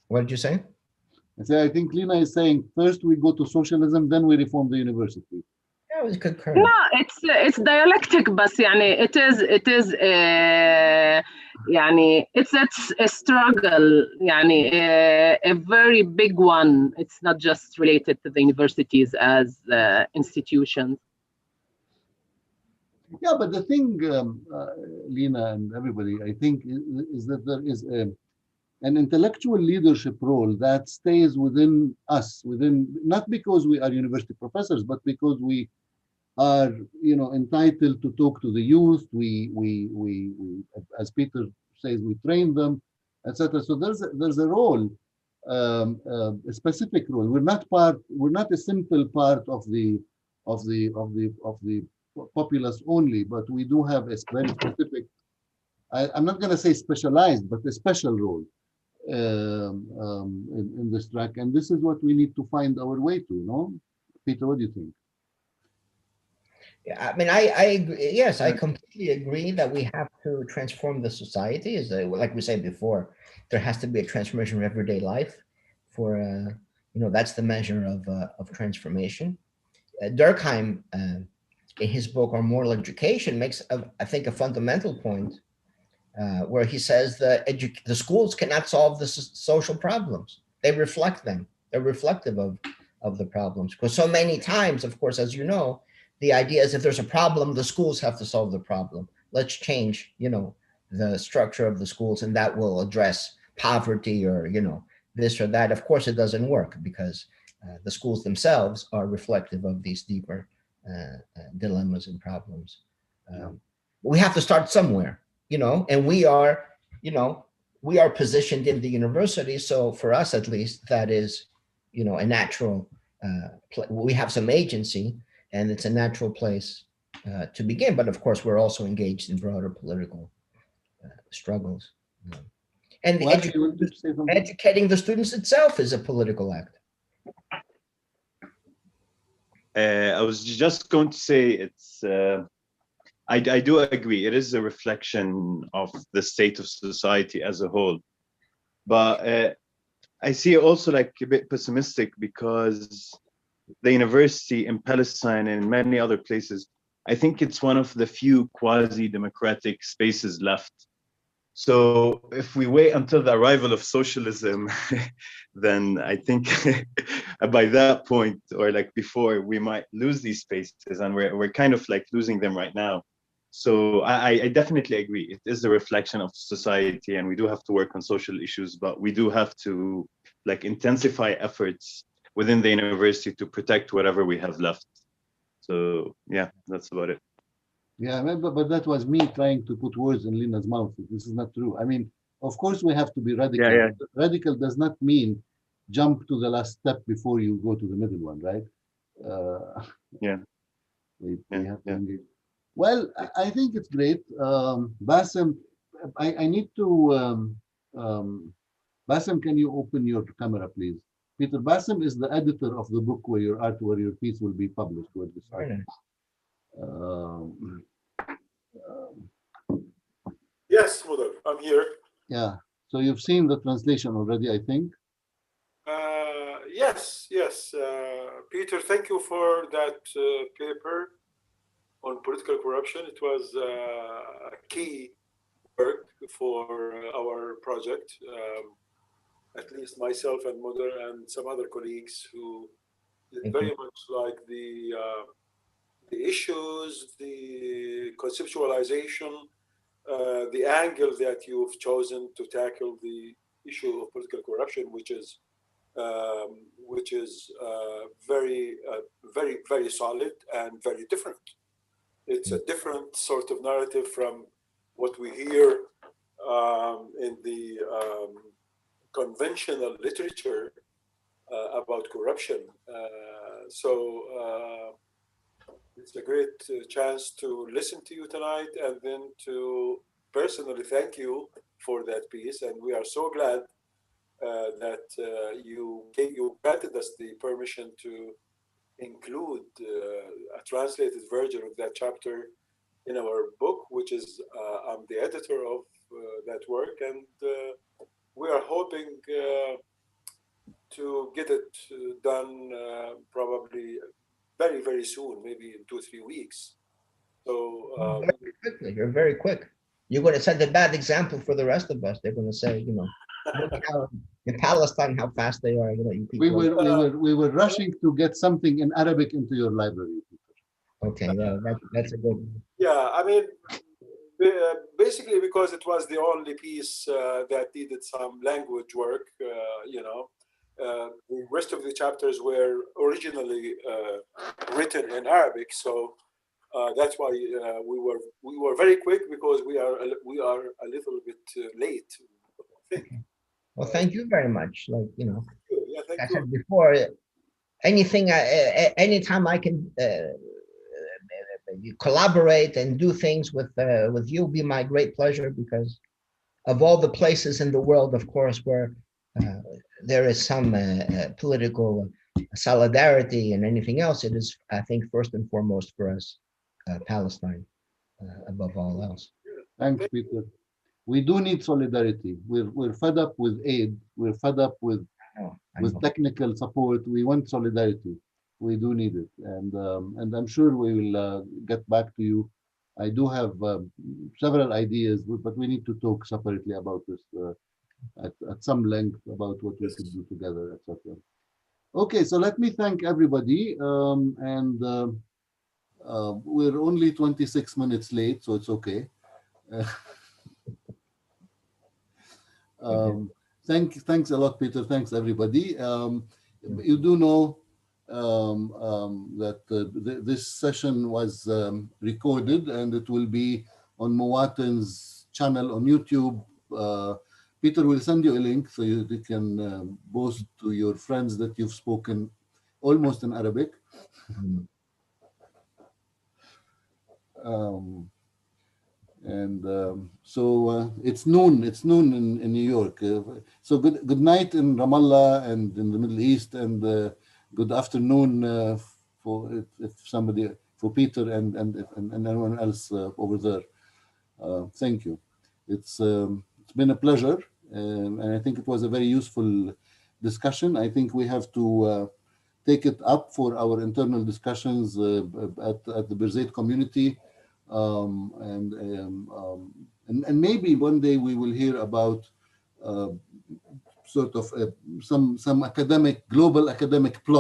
What did you say? I think Lena is saying first we go to socialism, then we reform the university. Yeah, it was concurrent. No, it's dialectic, but it is it's a struggle, a very big one. It's not just related to the universities as institutions. Yeah, but the thing, Lena and everybody, I think, is that there is an intellectual leadership role that stays within us, not because we are university professors, but because we are, entitled to talk to the youth. We as Peter says, we train them, etc. So there's a role, a specific role. We're not a simple part of the populace only, but we do have a very specific. I'm not going to say specialized, but a special role in this track, and this is what we need to find our way to. Peter, what do you think? Yeah, I mean, I agree. Yes, I completely agree that we have to transform the society. Like we said before, there has to be a transformation of everyday life. For that's the measure of transformation. Durkheim, in his book on moral education, makes I think a fundamental point where he says the schools cannot solve the social problems. They reflect them. They're reflective of the problems. Because so many times, of course, as you know, the idea is if there's a problem, the schools have to solve the problem. Let's change, the structure of the schools, and that will address poverty or, this or that. Of course, it doesn't work because the schools themselves are reflective of these deeper dilemmas and problems. We have to start somewhere, and we are positioned in the university. So for us, at least, that is, a natural, we have some agency, and it's a natural place to begin. But of course, we're also engaged in broader political struggles. And educating the students itself is a political act. I was just going to say it's, I do agree. It is a reflection of the state of society as a whole. But I see it also like a bit pessimistic because the university in Palestine and in many other places, I think it's one of the few quasi-democratic spaces left. So if we wait until the arrival of socialism, then I think by that point or like before, we might lose these spaces, and we're kind of like losing them right now. So I definitely agree. It is a reflection of society, and we do have to work on social issues, but we do have to like intensify efforts within the university to protect whatever we have left. So yeah, that's about it. Yeah, but that was me trying to put words in Lina's mouth. This is not true. I mean, of course we have to be radical. Yeah. Radical does not mean jump to the last step before you go to the middle one, right? Yeah. We have to engage. Well, I think it's great. Bassem, I need to, Bassem, can you open your camera, please? Peter, Bassem is the editor of the book where your piece will be published. Where this Yes, Mudar, I'm here. Yeah, so you've seen the translation already, I think. Yes. Peter, thank you for that paper on political corruption. It was a key work for our project. At least myself and Mudar and some other colleagues who very much like the issues, the conceptualization, the angle that you've chosen to tackle the issue of political corruption, which is very, very solid and very different. It's a different sort of narrative from what we hear in the conventional literature about corruption. So it's a great chance to listen to you tonight and then to personally thank you for that piece. And we are so glad that you granted us the permission to include a translated version of that chapter in our book, which is I'm the editor of that work, and we are hoping to get it done probably very, very soon, maybe in 2-3 weeks. So very quickly, you're very quick. You're going to set a bad example for the rest of us. They're going to say, look how in Palestine how fast they are. You people. We were rushing to get something in Arabic into your library. Okay, yeah, that's a good one. Yeah, I mean, basically because it was the only piece that needed some language work, The rest of the chapters were originally written in Arabic, so that's why we were very quick, because we are a little bit late. I think. Well, thank you very much. Like, you know, Yeah, thank I you. said before, anytime I can collaborate and do things with you, be my great pleasure, because of all the places in the world, of course, where there is some political solidarity and anything else, it is, I think, first and foremost for us, Palestine, above all else. Thanks, Peter. We do need solidarity. We're fed up with aid. We're fed up with technical support. We want solidarity. We do need it, and I'm sure we will get back to you. I do have several ideas, but we need to talk separately about this at some length about what we could do together, etc. Okay, so let me thank everybody, and we're only 26 minutes late, so it's okay. Thanks a lot, Peter. Thanks, everybody. You do know that this session was recorded, and it will be on Muwatin's channel on YouTube. Peter will send you a link so you can boast to your friends that you've spoken almost in Arabic. So it's noon in New York. So good night in Ramallah and in the Middle East, and good afternoon for Peter and everyone else over there. Thank you. It's been a pleasure, and I think it was a very useful discussion. I think we have to take it up for our internal discussions at the Birzeit community. And maybe one day we will hear about sort of some global academic plot